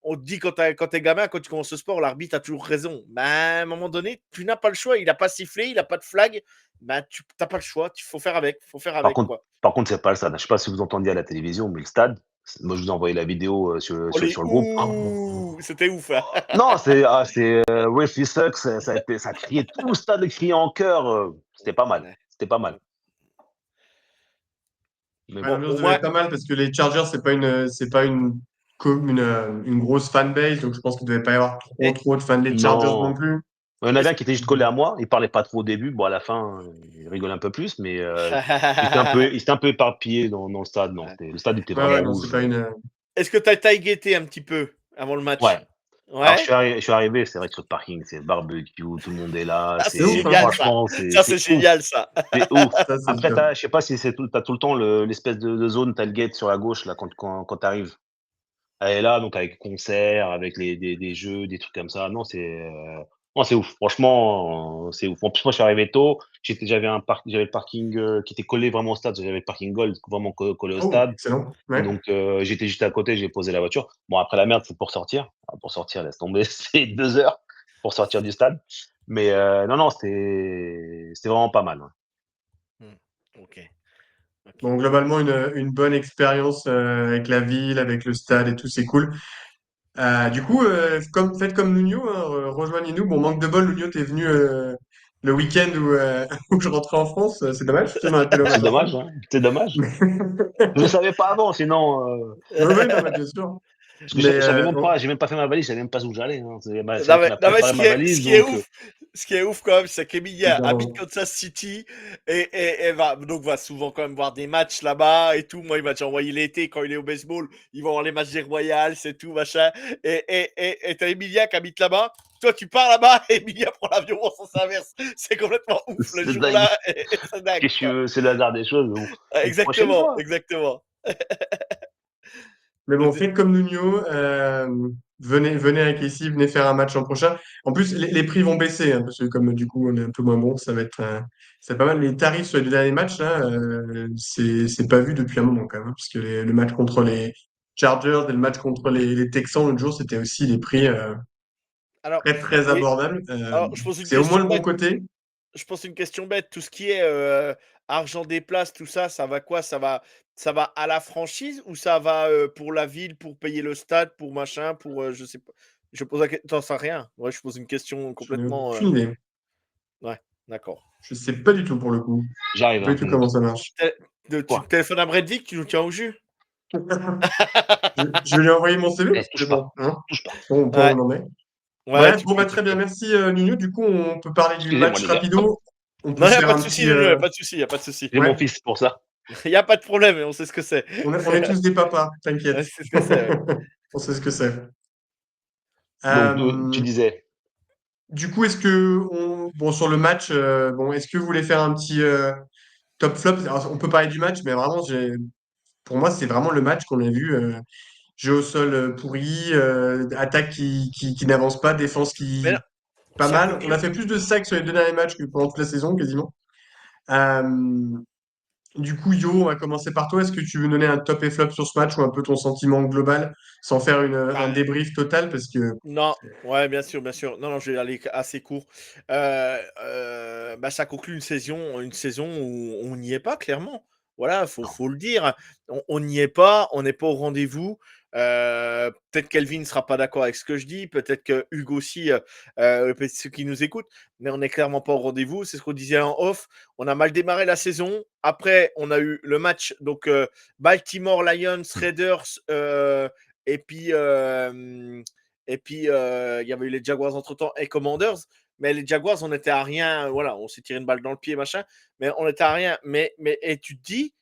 [SPEAKER 2] On te dit quand t'es gamin, quand tu commences le sport, l'arbitre a toujours raison. Ben, à un moment donné, tu n'as pas le choix. Il n'a pas sifflé, il n'a pas de flag. Ben, tu n'as pas le choix. Il faut faire avec. Faut faire
[SPEAKER 6] Par
[SPEAKER 2] avec,
[SPEAKER 6] contre
[SPEAKER 2] quoi.
[SPEAKER 6] par contre, c'est pas le stade. Je sais pas si vous entendiez à la télévision, mais le stade, moi, je vous ai envoyé la vidéo,
[SPEAKER 2] Oh, les
[SPEAKER 6] sur le groupe.
[SPEAKER 2] ouh, c'était ouf, hein.
[SPEAKER 6] Non, Wesley Sucks, ça a crié tout le stade a crié en chœur, c'était pas mal,
[SPEAKER 2] Ouais.
[SPEAKER 6] c'était pas mal. Mais
[SPEAKER 1] Ouais,
[SPEAKER 6] bon.
[SPEAKER 2] Bon,
[SPEAKER 1] l'ambiance
[SPEAKER 2] au
[SPEAKER 1] devait
[SPEAKER 2] moins,
[SPEAKER 1] être pas mal parce que les Chargers, c'est pas une grosse fanbase, donc je pense qu'il ne devait pas y avoir trop de fans des Chargers non
[SPEAKER 6] Non.
[SPEAKER 1] plus.
[SPEAKER 6] Il y en avait
[SPEAKER 2] est-ce
[SPEAKER 6] un qui était juste collé à moi, il parlait pas trop au début, bon à la fin, il rigolait un peu plus, mais il s'était un peu éparpillé dans le stade, non,
[SPEAKER 2] Ouais.
[SPEAKER 6] le stade était
[SPEAKER 1] Ouais,
[SPEAKER 6] vraiment
[SPEAKER 1] ouais, non, c'est
[SPEAKER 6] rouge,
[SPEAKER 1] pas une.
[SPEAKER 2] Est-ce que tu as tailgaté un petit peu avant le
[SPEAKER 6] ouais.
[SPEAKER 2] match?
[SPEAKER 6] Alors
[SPEAKER 2] Ouais?
[SPEAKER 6] je suis arrivé, c'est vrai que sur le parking, c'est barbecue, tout le monde est là,
[SPEAKER 2] Ah,
[SPEAKER 1] C'est
[SPEAKER 2] c'est
[SPEAKER 1] ouf,
[SPEAKER 6] c'est
[SPEAKER 1] hein.
[SPEAKER 2] génial ça.
[SPEAKER 6] franchement,
[SPEAKER 2] Ça, c'est
[SPEAKER 6] c'est ouf,
[SPEAKER 2] génial ça.
[SPEAKER 6] c'est ouf.
[SPEAKER 1] Ça, c'est
[SPEAKER 6] Après
[SPEAKER 1] sûr.
[SPEAKER 6] je sais pas si tu as tout le temps l'espèce de zone tailgate sur la gauche là quand tu arrives. Elle est là, donc avec concert, avec des jeux, des trucs comme ça. Non, non, c'est ouf. Franchement, c'est ouf. En plus, moi, je suis arrivé tôt. J'avais le parking qui était collé vraiment au stade. J'avais le parking Gold vraiment collé au
[SPEAKER 1] Oh,
[SPEAKER 6] stade.
[SPEAKER 1] excellent. Ouais.
[SPEAKER 6] Donc, j'étais juste à côté. J'ai posé la voiture. Bon, après la merde, c'est pour sortir. Ah, pour sortir, laisse tomber. C'est 2 heures pour sortir du stade. Mais non, non, c'était vraiment pas mal. Ouais.
[SPEAKER 2] Ok. Ok.
[SPEAKER 1] Bon, globalement, une bonne expérience avec la ville, avec le stade et tout, c'est cool. Du coup, faites comme Nuno, hein, rejoignez-nous. Bon, manque de bol, Nuno, t'es venu le week-end où, où je rentrais en France. C'est dommage, tu m'as raté le
[SPEAKER 6] C'est
[SPEAKER 1] match de fin.
[SPEAKER 6] dommage, hein. C'est dommage. Je ne savais pas avant, sinon.
[SPEAKER 1] Oui, oui, non, mais bien sûr.
[SPEAKER 6] Parce que
[SPEAKER 1] Mais
[SPEAKER 6] j'ai même pas fait ma valise, je savais même pas où j'allais, hein. C'est
[SPEAKER 2] Non
[SPEAKER 6] elle qui
[SPEAKER 2] mais,
[SPEAKER 6] m'a
[SPEAKER 2] non, mais
[SPEAKER 6] préparé
[SPEAKER 2] ce qui
[SPEAKER 6] ma
[SPEAKER 2] est, ce
[SPEAKER 6] valise,
[SPEAKER 2] qui est
[SPEAKER 6] donc
[SPEAKER 2] ouf, ce qui est ouf quand même, c'est qu'Emilia habite
[SPEAKER 1] évidemment.
[SPEAKER 2] Kansas City et va souvent quand même voir des matchs là-bas et tout. Moi, il m'a déjà envoyé l'été quand il est au baseball. Il va voir les matchs des Royals, c'est tout, machin. Et t'as Emilia qui habite là-bas. Toi, tu pars là-bas et Emilia prend l'avion en sens inverse. C'est complètement ouf le
[SPEAKER 6] c'est dingue.
[SPEAKER 2] jour-là. Et c'est dingue,
[SPEAKER 6] Qu'est-ce que tu
[SPEAKER 2] quoi.
[SPEAKER 6] veux, c'est le hasard des choses. Bon. Une prochaine
[SPEAKER 2] Exactement,
[SPEAKER 6] fois.
[SPEAKER 2] exactement.
[SPEAKER 1] Mais bon,
[SPEAKER 2] Donc,
[SPEAKER 1] faites comme Nuno. Venez avec ici, venez faire un match l'an prochain. En plus, les prix vont baisser, hein, parce que comme du coup on est un peu moins bon, ça va être c'est pas mal. Les tarifs sur les 2 derniers matchs, là, c'est pas vu depuis un moment quand même, hein, parce que le match contre les Chargers et le match contre les Texans l'autre jour, c'était aussi des prix
[SPEAKER 2] alors,
[SPEAKER 1] très très
[SPEAKER 2] oui.
[SPEAKER 1] abordables.
[SPEAKER 2] Alors, je pose une
[SPEAKER 1] C'est au moins
[SPEAKER 2] question
[SPEAKER 1] le bon
[SPEAKER 2] bête.
[SPEAKER 1] côté.
[SPEAKER 2] Je pense une question bête. Tout ce qui est argent des places, tout ça, ça va quoi? Ça va à la franchise ou ça va pour la ville, pour payer le stade, pour machin, pour je sais pas. Je pose la question. T'en sais rien. Ouais, je pose une question
[SPEAKER 1] Je n'ai
[SPEAKER 2] complètement.
[SPEAKER 1] aucune idée.
[SPEAKER 2] Ouais, d'accord.
[SPEAKER 1] Je sais pas du tout pour le coup. Je sais
[SPEAKER 6] J'arrive,
[SPEAKER 1] pas
[SPEAKER 6] hein.
[SPEAKER 1] du tout comment ça marche.
[SPEAKER 2] Tu
[SPEAKER 6] Quoi?
[SPEAKER 2] téléphones à Bredvic, tu nous tiens au jus?
[SPEAKER 1] Je vais lui envoyer mon CV parce que
[SPEAKER 6] Touche
[SPEAKER 1] bon,
[SPEAKER 6] pas,
[SPEAKER 1] hein,
[SPEAKER 6] touche pas.
[SPEAKER 1] bon, on peut
[SPEAKER 2] Ouais,
[SPEAKER 1] en est.
[SPEAKER 2] ouais,
[SPEAKER 1] Bref,
[SPEAKER 2] tu
[SPEAKER 1] bon
[SPEAKER 2] peux,
[SPEAKER 1] bah
[SPEAKER 2] tu
[SPEAKER 1] très bien,
[SPEAKER 2] peux.
[SPEAKER 1] merci Nuno. Du coup, on peut parler du
[SPEAKER 6] Excusez-moi
[SPEAKER 1] match
[SPEAKER 6] les gars.
[SPEAKER 1] rapido. On peut
[SPEAKER 2] Non, y
[SPEAKER 1] se
[SPEAKER 2] a
[SPEAKER 1] faire
[SPEAKER 2] pas de
[SPEAKER 1] un
[SPEAKER 2] souci,
[SPEAKER 1] petit.
[SPEAKER 2] Nuno, y a pas de souci, y a pas de souci.
[SPEAKER 6] J'ai mon
[SPEAKER 1] Ouais,
[SPEAKER 6] fils pour ça.
[SPEAKER 2] Y a pas de problème, on sait ce que c'est.
[SPEAKER 1] on est tous des papas, t'inquiète.
[SPEAKER 2] Ouais, c'est ce que c'est. Ouais.
[SPEAKER 1] On sait ce que c'est.
[SPEAKER 6] Donc, tu
[SPEAKER 1] Euh,
[SPEAKER 6] disais.
[SPEAKER 1] Du coup, bon, sur le match, bon, est-ce que vous voulez faire un petit top flop? Alors, on peut parler du match, mais vraiment, pour moi, c'est vraiment le match qu'on a vu. Jeu au sol pourri, attaque qui n'avance pas, défense
[SPEAKER 2] Mais là,
[SPEAKER 1] qui pas
[SPEAKER 2] ça
[SPEAKER 1] mal. On a
[SPEAKER 2] conclut.
[SPEAKER 1] fait plus de sacs sur les deux derniers matchs que pendant toute la saison, quasiment. Euh, du coup, Yo, on va commencer par toi. Est-ce que tu veux donner un top et flop sur ce match ou un peu ton sentiment global sans faire un
[SPEAKER 2] Bah,
[SPEAKER 1] débrief total? Parce que
[SPEAKER 2] non, ouais, bien sûr, bien sûr. Non, non, je vais aller assez court. Bah, ça conclut une saison où on n'y est pas, clairement. Voilà,
[SPEAKER 6] Non.
[SPEAKER 2] faut le dire. On n'y est pas, on n'est pas au rendez-vous. Peut-être qu'Elvin ne sera pas d'accord avec ce que je dis, peut-être que Hugo aussi, peut-être ceux qui nous écoutent, mais on n'est clairement pas au rendez-vous. C'est ce qu'on disait en off. On a mal démarré la saison. Après, on a eu le match, donc Baltimore, Lions, Raiders, et puis. Et puis, il y avait eu les Jaguars entre-temps et Commanders. Mais les Jaguars, on était à rien. Voilà, on s'est tiré une balle dans le pied, machin. Mais on était à rien. Et tu te dis,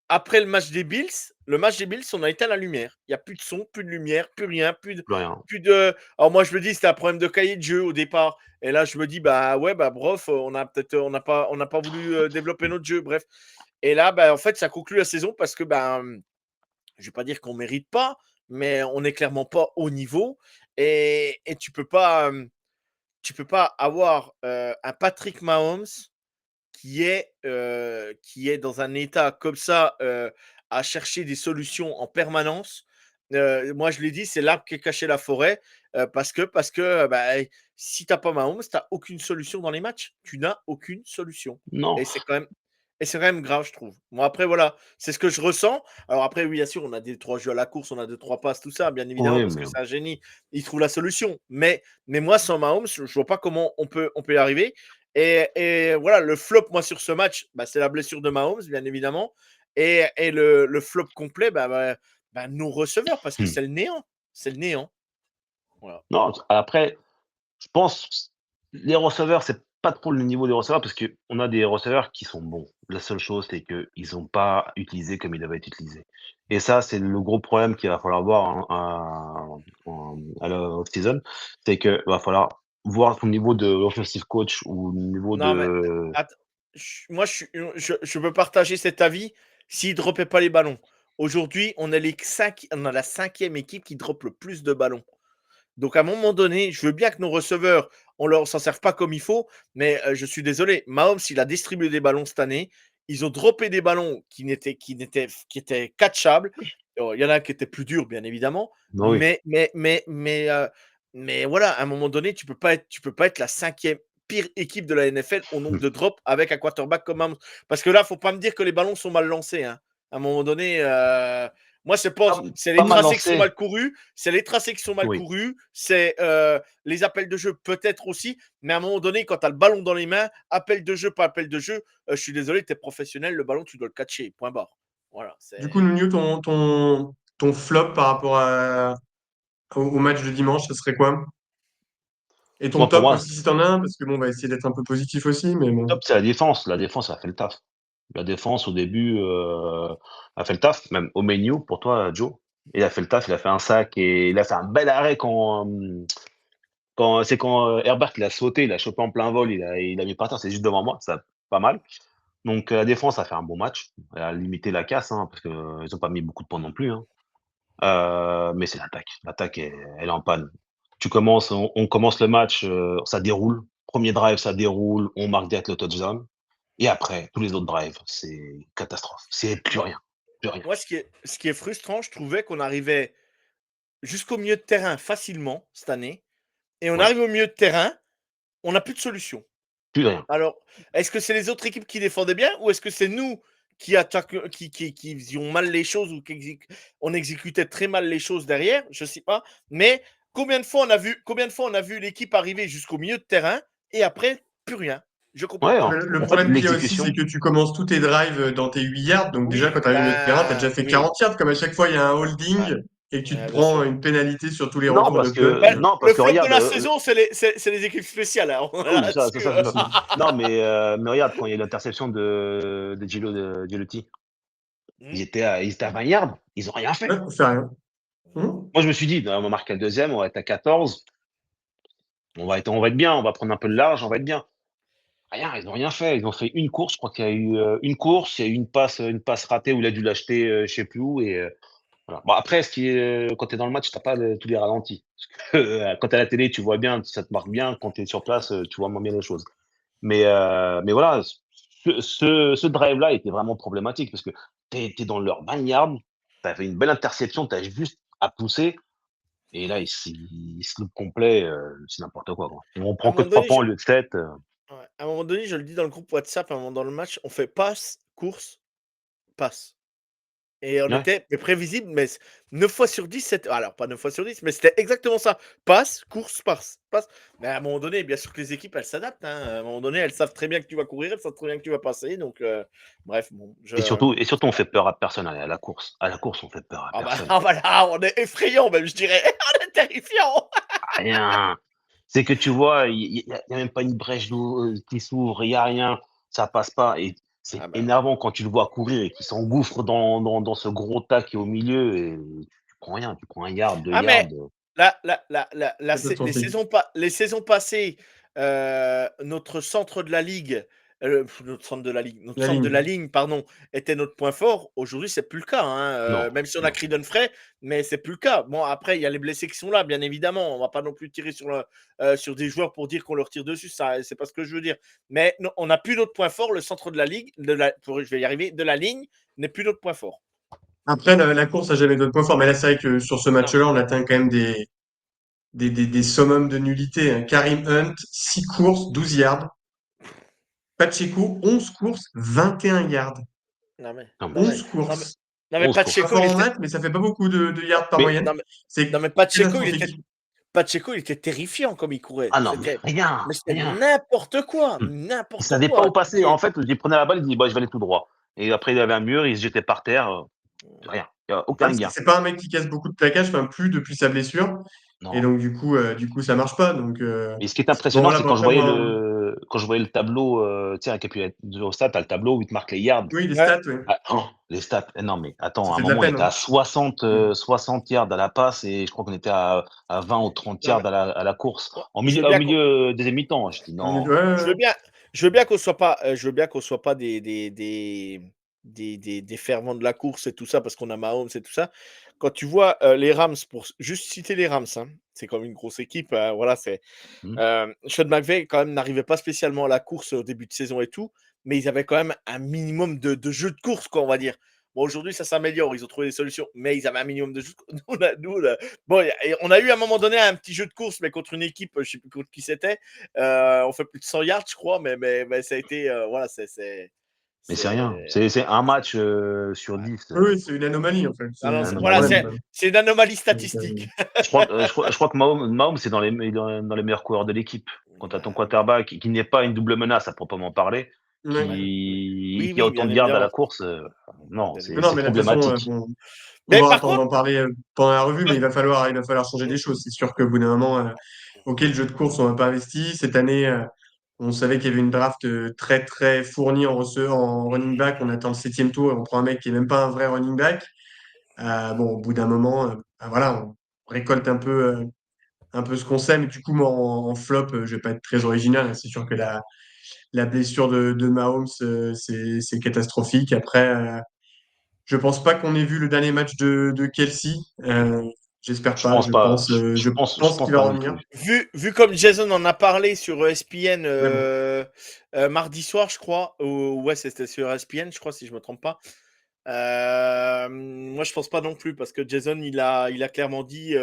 [SPEAKER 2] après le match des Bills, on a éteint la lumière. Il n'y a plus de son, plus de lumière, plus rien,
[SPEAKER 6] Plus rien.
[SPEAKER 2] plus de. Alors moi, je me dis, c'était un problème de cahier de jeu au départ. Et là, je me dis, bah ouais, bah bref, on n'a pas voulu développer notre jeu. Bref. Et là, bah, en fait, ça conclut la saison parce que, bah, je vais pas dire qu'on mérite pas, mais on n'est clairement pas au niveau. Et tu peux pas avoir un Patrick Mahomes qui est dans un état comme ça à chercher des solutions en permanence. Moi, je l'ai dit, c'est l'arbre qui est caché la forêt parce que bah, si tu n'as pas Mahomes, tu n'as aucune solution dans les matchs. Tu n'as aucune solution.
[SPEAKER 6] Non.
[SPEAKER 2] Et c'est quand même grave, je trouve. Bon, après, voilà, c'est ce que je ressens. Alors après, oui, bien sûr, on a des 3 jeux à la course, on a 2-3 passes, tout ça, bien évidemment,
[SPEAKER 6] Oui,
[SPEAKER 2] parce que
[SPEAKER 6] mais
[SPEAKER 2] c'est un génie. Il trouve la solution. Mais moi, sans Mahomes, je ne vois pas comment on peut y arriver. Et voilà, le flop, moi, sur ce match, bah, c'est la blessure de Mahomes, bien évidemment. Et le flop complet, nos receveurs, parce que
[SPEAKER 6] hmm.
[SPEAKER 2] c'est le néant. C'est le néant. Voilà.
[SPEAKER 6] Non, après, je pense les receveurs, c'est pas trop le niveau des receveurs parce qu'on a des receveurs qui sont bons. La seule chose, c'est qu'ils sont pas utilisés comme ils doivent être utilisés. Et ça, c'est le gros problème qu'il va falloir voir à la off-season, c'est qu'il va falloir voir son niveau de offensive coach ou niveau
[SPEAKER 2] Non, mais
[SPEAKER 6] de
[SPEAKER 2] att moi, je peux partager cet avis s'ils ne droppaient pas les ballons. Aujourd'hui, on a la cinquième équipe qui droppe le plus de ballons. Donc, à un moment donné, je veux bien que nos receveurs, on leur s'en serve pas comme il faut, mais je suis désolé. Mahomes, il a distribué des ballons cette année. Ils ont droppé des ballons qui étaient catchables. Il y en a qui étaient plus durs, bien évidemment.
[SPEAKER 6] non, oui.
[SPEAKER 2] Mais voilà, à un moment donné, tu peux pas être la cinquième pire équipe de la NFL au nombre de drops avec un quarterback comme Mahomes. Parce que là, faut pas me dire que les ballons sont mal lancés, hein. À un moment donné, moi,
[SPEAKER 6] Pas
[SPEAKER 2] c'est les
[SPEAKER 6] pas mal
[SPEAKER 2] tracés qui sont
[SPEAKER 6] lancé.
[SPEAKER 2] mal courus,
[SPEAKER 6] Oui.
[SPEAKER 2] c'est les appels de jeu peut-être aussi, mais à un moment donné, quand tu as le ballon dans les mains, appel de jeu, pas appel de jeu, je suis désolé, tu es professionnel, le ballon, tu dois le catcher, point barre. Voilà,
[SPEAKER 1] du coup,
[SPEAKER 2] c'est.
[SPEAKER 1] Nuno, ton flop par rapport au match de dimanche, ce serait quoi? Et ton
[SPEAKER 6] Moi, pour
[SPEAKER 1] top
[SPEAKER 6] moi,
[SPEAKER 1] aussi, si t'en as un, parce que bon, on va essayer d'être un peu positif aussi, mais bon.
[SPEAKER 6] top, c'est la défense. La défense a fait le taf. La défense, au début, a fait le taf. Même au menu, pour toi, Joe, il a fait le taf. Il a fait un sac et il a fait un bel arrêt quand Herbert il a sauté, il a chopé en plein vol, il a mis par terre. C'est juste devant moi. C'est pas mal. Donc, la défense a fait un bon match. Elle a limité la casse, hein, parce qu'ils n'ont pas mis beaucoup de points non plus, hein. Mais c'est l'attaque. L'attaque, elle est en panne. On commence le match, ça déroule. Premier drive, ça déroule. On marque direct le touchdown. Et après, tous les autres drives, c'est catastrophe. C'est plus
[SPEAKER 2] Moi,
[SPEAKER 6] rien, plus rien.
[SPEAKER 2] moi ce qui est frustrant, je trouvais qu'on arrivait jusqu'au milieu de terrain facilement cette année, et on
[SPEAKER 6] Ouais,
[SPEAKER 2] arrive au milieu de terrain, on n'a plus de solution.
[SPEAKER 6] plus rien.
[SPEAKER 2] Alors, est-ce que c'est les autres équipes qui défendaient bien ou est-ce que c'est nous qui attaquent, qui faisions mal les choses ou on exécutait très mal les choses derrière? Je ne sais pas. Mais combien de fois on a vu l'équipe arriver jusqu'au milieu de terrain et après, plus rien. Je ne comprends
[SPEAKER 6] Ouais,
[SPEAKER 2] pas.
[SPEAKER 1] Le
[SPEAKER 6] en fait,
[SPEAKER 1] problème qu'il y a aussi, c'est
[SPEAKER 6] l'exécution,
[SPEAKER 1] que tu commences tous tes drives dans tes 8 yards. Donc déjà,
[SPEAKER 2] Oui,
[SPEAKER 1] quand tu arrives au milieu de terrain, tu as déjà fait
[SPEAKER 2] oui.
[SPEAKER 1] 40 yards. Comme à chaque fois, il y a un
[SPEAKER 2] Ouais,
[SPEAKER 1] holding et que tu te
[SPEAKER 2] bien
[SPEAKER 1] prends
[SPEAKER 2] sûr.
[SPEAKER 1] une pénalité sur tous les
[SPEAKER 6] non,
[SPEAKER 1] retours de
[SPEAKER 6] parce
[SPEAKER 1] punt.
[SPEAKER 6] que, non, parce
[SPEAKER 2] Le
[SPEAKER 6] que
[SPEAKER 2] flop de
[SPEAKER 6] regarde,
[SPEAKER 2] la saison, c'est les équipes spéciales, hein.
[SPEAKER 6] oui, ça, ça,
[SPEAKER 2] Là-dessus.
[SPEAKER 6] ça, ça, ça. Non, mais regarde, quand il y a l'interception de Gelotti, ils étaient à 20 yards, ils ont rien
[SPEAKER 1] Ouais,
[SPEAKER 6] fait.
[SPEAKER 1] on fait rien. Mhm.
[SPEAKER 6] Moi, je me suis dit, on va marquer le deuxième, on va être à 14. on va être bien, on va prendre un peu de large, on va être bien. Rien, ils ont rien fait. Ils ont fait une course, je crois qu'il y a eu, une course, il y a eu une passe ratée où il a dû l'acheter, je sais plus où et voilà. Bon après ce qui est, quand tu es dans le match, tu as pas tous les ralentis. Parce que, quand tu es à la télé, tu vois bien, ça te marque bien. Quand tu es sur place, tu vois moins bien les choses. Mais voilà, ce drive-là était vraiment problématique parce que tu es dans leur 20 yards, tu as fait une belle interception, tu as juste à pousser et là, ils se loupent complet, c'est n'importe quoi. On
[SPEAKER 2] À un
[SPEAKER 6] prend que
[SPEAKER 2] moment
[SPEAKER 6] 3
[SPEAKER 2] donné,
[SPEAKER 6] points
[SPEAKER 2] je
[SPEAKER 6] au lieu de 7.
[SPEAKER 2] ouais, à un moment donné, je le dis dans le groupe WhatsApp, à un moment dans le match, on fait passe, course, passe. Et on
[SPEAKER 6] Ouais.
[SPEAKER 2] était mais prévisible, mais 9 fois sur 10, c'était alors pas 9 fois sur 10, mais c'était exactement ça. Passe, course, passe, passe. Mais à un moment donné, bien sûr que les équipes, elles s'adaptent, hein. À un moment donné, elles savent très bien que tu vas courir, elles savent très bien que tu vas passer. Donc, bref, bon,
[SPEAKER 6] Et surtout, on fait peur à personne à la course. À la course, on fait peur à
[SPEAKER 2] ah bah,
[SPEAKER 6] personne.
[SPEAKER 2] ah bah là, on est effrayant même, je dirais. On est terrifiant.
[SPEAKER 6] Rien. C'est que tu vois, il y a même pas une brèche qui s'ouvre, il y a rien, ça passe pas et c'est
[SPEAKER 2] Ah bah,
[SPEAKER 6] énervant quand tu le vois courir et qu'il s'engouffre dans ce gros tas qui est au milieu et tu prends rien, tu prends 1 yard, 2
[SPEAKER 2] ah
[SPEAKER 6] yards,
[SPEAKER 2] mais la sais
[SPEAKER 1] Catastrophique.
[SPEAKER 2] les saisons passées, notre centre de la ligue, notre
[SPEAKER 1] La
[SPEAKER 2] centre de
[SPEAKER 1] ligne.
[SPEAKER 2] la ligne, pardon, était notre point fort. Aujourd'hui, c'est plus le cas, hein,
[SPEAKER 6] non,
[SPEAKER 2] même si on a
[SPEAKER 6] non.
[SPEAKER 2] Creedon Frey, mais c'est plus le cas. Bon, après, il y a les blessés qui sont là, bien évidemment. On va pas non plus tirer sur des joueurs pour dire qu'on leur tire dessus, ça, c'est pas ce que je veux dire. Mais non, on n'a plus notre point fort, le centre de la ligue, je vais y arriver, de la ligne n'est plus notre point fort.
[SPEAKER 1] Après, la course a jamais d'autres points forts, mais là, c'est vrai que sur ce
[SPEAKER 2] Non,
[SPEAKER 1] match-là, on atteint quand même des summums de nullité, hein. Karim Hunt, 6 courses, 12 yards. Pacheco, 11 courses, 21 yards.
[SPEAKER 2] non mais,
[SPEAKER 6] Non, mais
[SPEAKER 2] non mais,
[SPEAKER 1] 11
[SPEAKER 2] non mais,
[SPEAKER 1] courses.
[SPEAKER 2] non mais
[SPEAKER 6] 11
[SPEAKER 1] Pas
[SPEAKER 6] courses.
[SPEAKER 2] Pacheco,
[SPEAKER 1] fort
[SPEAKER 2] il
[SPEAKER 1] en
[SPEAKER 2] était,
[SPEAKER 1] maths, mais ça fait pas beaucoup de yards par
[SPEAKER 6] Mais
[SPEAKER 1] moyenne.
[SPEAKER 2] non mais,
[SPEAKER 1] C'est
[SPEAKER 2] non mais Pacheco,
[SPEAKER 1] catastrophique.
[SPEAKER 2] Pacheco, il était terrifiant comme il courait.
[SPEAKER 6] Ah non, mais rien,
[SPEAKER 2] Mais c'était
[SPEAKER 6] rien.
[SPEAKER 2] n'importe quoi,
[SPEAKER 6] Mmh. Il
[SPEAKER 2] n'importe
[SPEAKER 6] savait pas
[SPEAKER 2] quoi.
[SPEAKER 6] où passer. En fait, il prenait la balle, il dit: «Bah, je vais aller tout droit» et après il avait un mur, il se jetait par terre, rien. Il y a
[SPEAKER 1] Ouais,
[SPEAKER 6] aucun gain.
[SPEAKER 1] c'est pas un mec qui casse beaucoup de plaquages, enfin plus depuis sa blessure. Et
[SPEAKER 6] Non.
[SPEAKER 1] donc du coup, ça marche pas. Donc
[SPEAKER 6] Et ce qui est
[SPEAKER 1] bon
[SPEAKER 6] impressionnant,
[SPEAKER 1] voilà.
[SPEAKER 6] c'est
[SPEAKER 1] Bon, après moi,
[SPEAKER 6] quand je voyais le tableau, tu sais, un calcul au stade, tu as le tableau où il te marque les yards.
[SPEAKER 1] oui, les
[SPEAKER 2] Ouais,
[SPEAKER 1] stats, oui,
[SPEAKER 6] Ah, les stats, non, mais attends,
[SPEAKER 1] ça
[SPEAKER 6] à un
[SPEAKER 1] fait de la
[SPEAKER 6] moment, on
[SPEAKER 1] peine,
[SPEAKER 6] était
[SPEAKER 1] hein.
[SPEAKER 6] à 60,
[SPEAKER 1] Mm.
[SPEAKER 6] 60 yards à la passe et je crois qu'on était à 20 ou 30
[SPEAKER 2] non mais,
[SPEAKER 6] yards à la course.
[SPEAKER 2] ouais,
[SPEAKER 6] Au
[SPEAKER 2] je veux
[SPEAKER 6] milieu, au
[SPEAKER 2] bien qu'on,
[SPEAKER 6] milieu des mi-temps. Je dis
[SPEAKER 1] Ouais,
[SPEAKER 6] non.
[SPEAKER 1] ouais,
[SPEAKER 2] je
[SPEAKER 1] ouais.
[SPEAKER 2] veux bien, je veux bien qu'on soit pas des fervents de la course et tout ça parce qu'on a Mahomes et tout ça. Quand tu vois les Rams, pour juste citer les Rams, hein, c'est comme une grosse équipe, voilà, c'est
[SPEAKER 6] Hmm.
[SPEAKER 2] Sean McVay quand même n'arrivait pas spécialement à la course au début de saison et tout, mais ils avaient quand même un minimum de jeu de course, quoi, on va dire. Bon, aujourd'hui, ça s'améliore, ils ont trouvé des solutions, mais ils avaient un minimum de jeu de course. Bon, on a eu à un moment donné un petit jeu de course, mais contre une équipe, je ne sais plus contre qui c'était. On fait plus de 100 yards, je crois, mais ça a été, voilà,
[SPEAKER 6] Mais c'est rien. C'est un match sur 10.
[SPEAKER 1] Oui, oui, c'est une anomalie en fait.
[SPEAKER 2] ah
[SPEAKER 1] C'est
[SPEAKER 2] non,
[SPEAKER 6] Un
[SPEAKER 1] c'est un
[SPEAKER 2] voilà,
[SPEAKER 6] anomalie.
[SPEAKER 1] problème.
[SPEAKER 2] c'est une anomalie
[SPEAKER 1] Donc,
[SPEAKER 2] statistique.
[SPEAKER 6] Je crois que Mahomes, c'est dans les meilleurs coureurs de l'équipe. Quand tu as ton quarterback qui n'est pas une double menace à proprement parler,
[SPEAKER 2] Ouais.
[SPEAKER 6] qui a
[SPEAKER 2] Oui,
[SPEAKER 6] autant
[SPEAKER 2] bien
[SPEAKER 6] de yards à la
[SPEAKER 2] évidemment.
[SPEAKER 6] course, non,
[SPEAKER 2] Bien
[SPEAKER 1] mais
[SPEAKER 6] c'est
[SPEAKER 1] non,
[SPEAKER 2] évidemment.
[SPEAKER 6] c'est
[SPEAKER 1] mais de toute façon,
[SPEAKER 6] problématique.
[SPEAKER 1] bon, on
[SPEAKER 2] Mais
[SPEAKER 1] aura le
[SPEAKER 2] par
[SPEAKER 1] temps
[SPEAKER 2] contre,
[SPEAKER 1] d'en parler pendant la revue, mais il va falloir changer
[SPEAKER 2] ouais.
[SPEAKER 1] des choses. C'est sûr qu'au bout d'un moment, ok, le jeu de course, on n'a pas investi. Cette année, on savait qu'il y avait une draft très très fournie en receveur, en running back. On attend le 7e tour et on prend un mec qui est même pas un vrai running back. Bon, au bout d'un moment, ben voilà, on récolte un peu ce qu'on sait, mais du coup, moi, en flop, je vais pas être très original, hein. C'est sûr que la blessure de Mahomes, c'est catastrophique. Après, je pense pas qu'on ait vu le dernier match de Kelsey. J'espère
[SPEAKER 6] Je
[SPEAKER 1] pas.
[SPEAKER 6] pense
[SPEAKER 1] Je
[SPEAKER 6] pas.
[SPEAKER 1] pense,
[SPEAKER 6] Je,
[SPEAKER 1] je
[SPEAKER 6] je
[SPEAKER 1] pense
[SPEAKER 6] pense
[SPEAKER 1] qu'il va
[SPEAKER 6] pas non
[SPEAKER 1] revenir.
[SPEAKER 6] plus.
[SPEAKER 2] Vu comme Jason en a parlé sur ESPN
[SPEAKER 1] Mais bon,
[SPEAKER 2] mardi soir, je crois, ou ouais, c'était sur ESPN, je crois, si je me trompe pas. Moi, je pense pas non plus parce que Jason, il a clairement dit,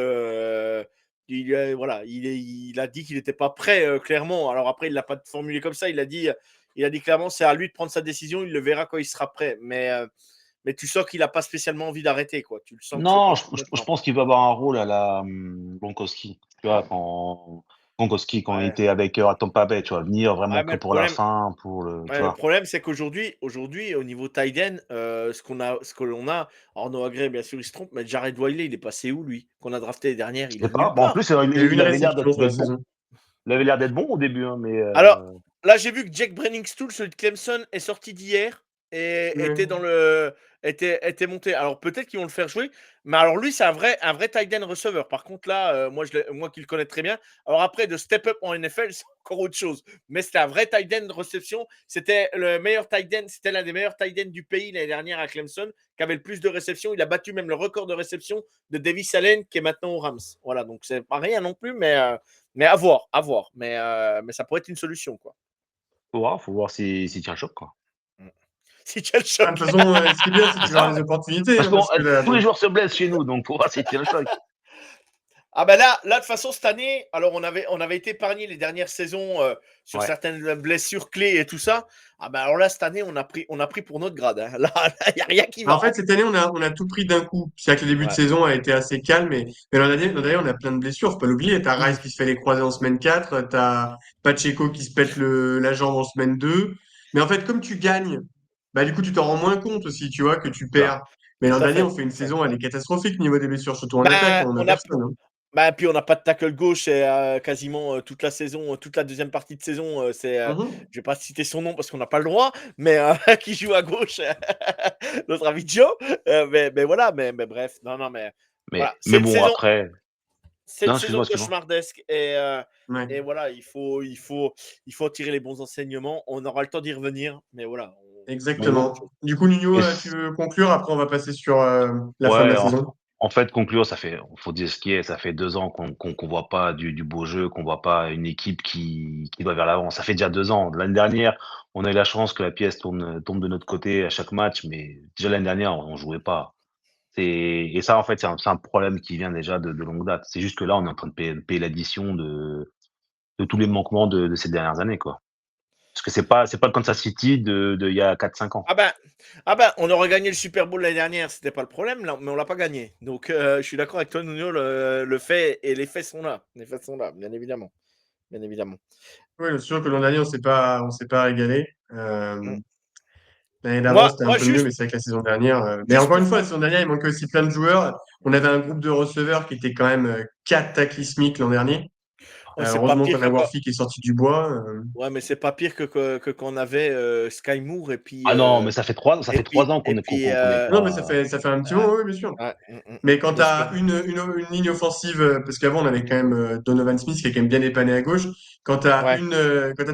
[SPEAKER 2] voilà, il a dit qu'il n'était pas prêt, clairement. Alors après, il l'a pas formulé comme ça. Il a dit clairement, c'est à lui de prendre sa décision. Il le verra quand il sera prêt. Mais tu sens qu'il a pas spécialement envie d'arrêter, quoi. Tu le sens que c'est
[SPEAKER 6] Non,
[SPEAKER 2] pas
[SPEAKER 6] je,
[SPEAKER 2] pour
[SPEAKER 6] je- je
[SPEAKER 2] maintenant.
[SPEAKER 6] pense qu'il va avoir un rôle à la Gronkowski. Tu vois, quand Gronkowski, quand il
[SPEAKER 2] Ouais.
[SPEAKER 6] était avec Tampa Bay, tu vois, venir vraiment
[SPEAKER 2] Ouais,
[SPEAKER 6] que pour la fin, pour le, tu
[SPEAKER 2] le
[SPEAKER 6] vois.
[SPEAKER 2] problème, c'est qu'aujourd'hui, au niveau tight end, ce que l'on a, alors Noah Gray, bien sûr, il se trompe, mais Jared Wiley, il est passé où, lui? Qu'on a drafté les dernières,
[SPEAKER 6] Je
[SPEAKER 2] il
[SPEAKER 6] sais
[SPEAKER 2] est
[SPEAKER 6] pas.
[SPEAKER 2] nulle
[SPEAKER 6] Bon, en
[SPEAKER 2] part.
[SPEAKER 6] plus,
[SPEAKER 1] il y a eu une
[SPEAKER 6] il avait l'air
[SPEAKER 1] réception
[SPEAKER 6] d'être
[SPEAKER 1] sur la
[SPEAKER 6] d'être bon.
[SPEAKER 1] saison.
[SPEAKER 6] Il avait l'air d'être bon au début, hein, mais
[SPEAKER 2] Alors, là, j'ai vu que Jake Browning-Stool, celui de Clemson, est sorti d'hier. était dans le était monté. Alors peut-être qu'ils vont le faire jouer, mais alors lui, c'est un vrai tight end receveur. Par contre là, moi qui le connais très bien. Alors après de step up en NFL, c'est encore autre chose. Mais c'était un vrai tight end de réception. C'était le meilleur tight end, c'était l'un des meilleurs tight ends du pays l'année dernière à Clemson, qui avait le plus de réceptions. Il a battu même le record de réception de Davis Allen, qui est maintenant aux Rams. Voilà, donc c'est pas rien non plus, mais à voir, à voir. Mais ça pourrait être une solution, quoi.
[SPEAKER 6] Faut voir s'il tient le choc, quoi.
[SPEAKER 2] Si tu as le
[SPEAKER 1] Ah, de
[SPEAKER 2] choc.
[SPEAKER 1] toute façon, ce qui est bien, c'est
[SPEAKER 6] C'est
[SPEAKER 1] qu'il va avoir
[SPEAKER 6] ça.
[SPEAKER 1] des opportunités,
[SPEAKER 6] Parce
[SPEAKER 1] hein,
[SPEAKER 6] que
[SPEAKER 1] parce que là,
[SPEAKER 6] tous les
[SPEAKER 1] bon.
[SPEAKER 6] joueurs se blessent chez nous, donc faut voir s'il tient le choc.
[SPEAKER 2] Ah ben là, de toute façon, cette année, alors on avait été épargné les dernières saisons sur
[SPEAKER 6] Ouais.
[SPEAKER 2] certaines blessures clés et tout ça. Ah ben alors là, cette année, on a pris pour notre grade, hein. Là, il n'y a rien qui va.
[SPEAKER 1] En fait, cette année, on a tout pris d'un coup. C'est-à-dire que le début de
[SPEAKER 2] Ouais.
[SPEAKER 1] saison a été assez calme, mais l'an dernier, on a plein de blessures. Faut pas l'oublier. T'as Rice qui se fait les croisés en semaine 4, t'as Pacheco qui se pète la jambe en semaine 2. Mais en fait, comme tu gagnes, bah, du coup, tu t'en rends moins compte aussi, tu vois, que tu
[SPEAKER 6] C'est ça.
[SPEAKER 1] perds. Mais
[SPEAKER 2] Tout
[SPEAKER 1] l'an
[SPEAKER 2] à
[SPEAKER 1] dernier,
[SPEAKER 2] fait.
[SPEAKER 1] on fait une saison, elle est catastrophique au niveau des blessures, surtout en attaque,
[SPEAKER 2] Ben,
[SPEAKER 1] on a
[SPEAKER 2] on a,
[SPEAKER 1] personne, hein.
[SPEAKER 2] puis on n'a pas de tackle gauche quasiment toute la saison, toute la deuxième partie de saison.
[SPEAKER 1] Mhm.
[SPEAKER 2] Je vais pas citer son nom parce qu'on n'a pas le droit, mais qui joue à gauche, notre ami Joe. Mais voilà, mais bref, non, mais voilà, c'est
[SPEAKER 6] Mais
[SPEAKER 2] une
[SPEAKER 6] bon,
[SPEAKER 2] saison,
[SPEAKER 6] après.
[SPEAKER 2] c'est une
[SPEAKER 6] Non,
[SPEAKER 2] saison
[SPEAKER 6] excuse-moi.
[SPEAKER 2] cauchemardesque et
[SPEAKER 1] Ouais,
[SPEAKER 2] voilà, il faut tirer les bons enseignements. On aura le temps d'y revenir, mais voilà,
[SPEAKER 6] Mais
[SPEAKER 2] on passe à
[SPEAKER 6] bon.
[SPEAKER 2] autre chose.
[SPEAKER 1] exactement. Du coup, Nuno,
[SPEAKER 6] Et
[SPEAKER 1] tu veux conclure? Après, on va passer sur la fin de
[SPEAKER 6] ouais,
[SPEAKER 1] la saison.
[SPEAKER 6] en fait, conclure, faut dire ce qui est, ça fait 2 ans qu'on voit pas du beau jeu, qu'on voit pas une équipe qui va vers l'avant. Ça fait déjà 2 ans. L'année dernière, on a eu la chance que la pièce tombe de notre côté à chaque match, mais déjà l'année dernière, on jouait pas. Et ça, en fait, c'est un problème qui vient déjà de longue date. C'est juste que là, on est en train de payer l'addition de tous les manquements de ces dernières années, quoi. Parce que c'est pas le Kansas City de il y a 4 5 ans.
[SPEAKER 2] Ah ben, on aurait gagné le Super Bowl l'année dernière, c'était pas le problème, là, mais on l'a pas gagné. Donc, je suis d'accord avec toi, Nuno, le fait et les faits sont là. Les faits sont là, bien évidemment. Bien évidemment.
[SPEAKER 1] Oui, c'est sûr que l'an dernier, on s'est pas régalé.
[SPEAKER 2] Mm.
[SPEAKER 1] L'année d'avant,
[SPEAKER 2] Moi,
[SPEAKER 1] c'était un
[SPEAKER 2] moi
[SPEAKER 1] peu mieux,
[SPEAKER 2] juste,
[SPEAKER 1] mais c'est vrai que la saison dernière. Mais
[SPEAKER 2] juste
[SPEAKER 1] encore une
[SPEAKER 2] pour
[SPEAKER 1] fois, la saison dernière, il manquait aussi plein de joueurs. On avait un groupe de receveurs qui était quand même cataclysmique l'an dernier.
[SPEAKER 2] ouais, c'est pas
[SPEAKER 1] Heureusement
[SPEAKER 2] pire
[SPEAKER 1] qu'on
[SPEAKER 2] que
[SPEAKER 1] a
[SPEAKER 2] quand,
[SPEAKER 1] Worthy qui est sorti du bois.
[SPEAKER 2] ouais, mais c'est pas pire que quand on avait Sky Moore
[SPEAKER 6] Ah non, mais ça
[SPEAKER 2] et
[SPEAKER 6] fait 3
[SPEAKER 2] puis,
[SPEAKER 6] ans
[SPEAKER 2] et puis,
[SPEAKER 6] qu'on n'est
[SPEAKER 1] Non, mais ça
[SPEAKER 6] pas.
[SPEAKER 1] fait, ça fait un petit
[SPEAKER 2] ouais,
[SPEAKER 1] moment, oui, bien sûr.
[SPEAKER 2] ouais,
[SPEAKER 1] Mais quand tu
[SPEAKER 2] parce que,
[SPEAKER 1] as une ligne offensive, parce qu'avant, on avait quand même Donovan Smith qui est quand même bien dépanné à gauche.
[SPEAKER 2] ouais,
[SPEAKER 1] Quand t'as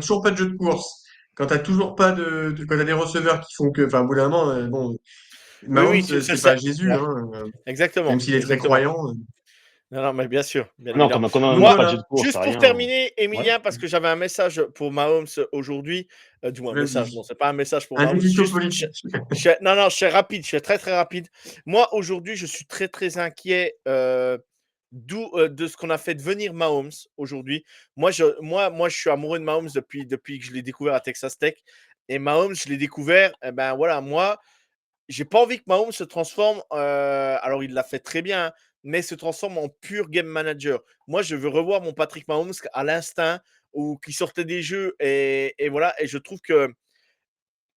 [SPEAKER 1] toujours pas de jeu de course, quand t'as toujours pas quand t'as des receveurs qui font que, enfin, au bout d'un moment, bon,
[SPEAKER 2] oui,
[SPEAKER 1] Mahomes,
[SPEAKER 2] oui,
[SPEAKER 1] c'est pas Jésus,
[SPEAKER 2] ouais,
[SPEAKER 1] hein, même
[SPEAKER 2] exactement,
[SPEAKER 1] s'il est très
[SPEAKER 2] exactement.
[SPEAKER 1] croyant.
[SPEAKER 2] Non, non, mais bien sûr, bien
[SPEAKER 6] Ah non,
[SPEAKER 2] évidemment.
[SPEAKER 6] quand on
[SPEAKER 1] Donc
[SPEAKER 6] n'a
[SPEAKER 2] Moi,
[SPEAKER 6] pas de jeu de
[SPEAKER 1] voilà,
[SPEAKER 6] course,
[SPEAKER 2] juste
[SPEAKER 6] c'est
[SPEAKER 2] pour
[SPEAKER 6] rien.
[SPEAKER 2] terminer,
[SPEAKER 6] Ouais.
[SPEAKER 2] Emilien, parce que j'avais un message pour Mahomes aujourd'hui, du moins un message, non,
[SPEAKER 1] vas-y.
[SPEAKER 2] c'est pas un message pour
[SPEAKER 1] Un
[SPEAKER 2] Mahomes,
[SPEAKER 1] édito
[SPEAKER 2] juste,
[SPEAKER 1] politique.
[SPEAKER 2] non, non, je suis rapide, je suis très, très rapide. Moi, aujourd'hui, je suis très, très inquiet de ce qu'on a fait devenir Mahomes aujourd'hui. Moi, je suis amoureux de Mahomes depuis que je l'ai découvert à Texas Tech. Et Mahomes, je l'ai découvert, eh ben voilà, moi, j'ai pas envie que Mahomes se transforme, alors il l'a fait très bien, hein, mais se transforme en pur game manager. Moi, je veux revoir mon Patrick Mahomes à l'instinct ou qui sortait des jeux et voilà. Et je trouve que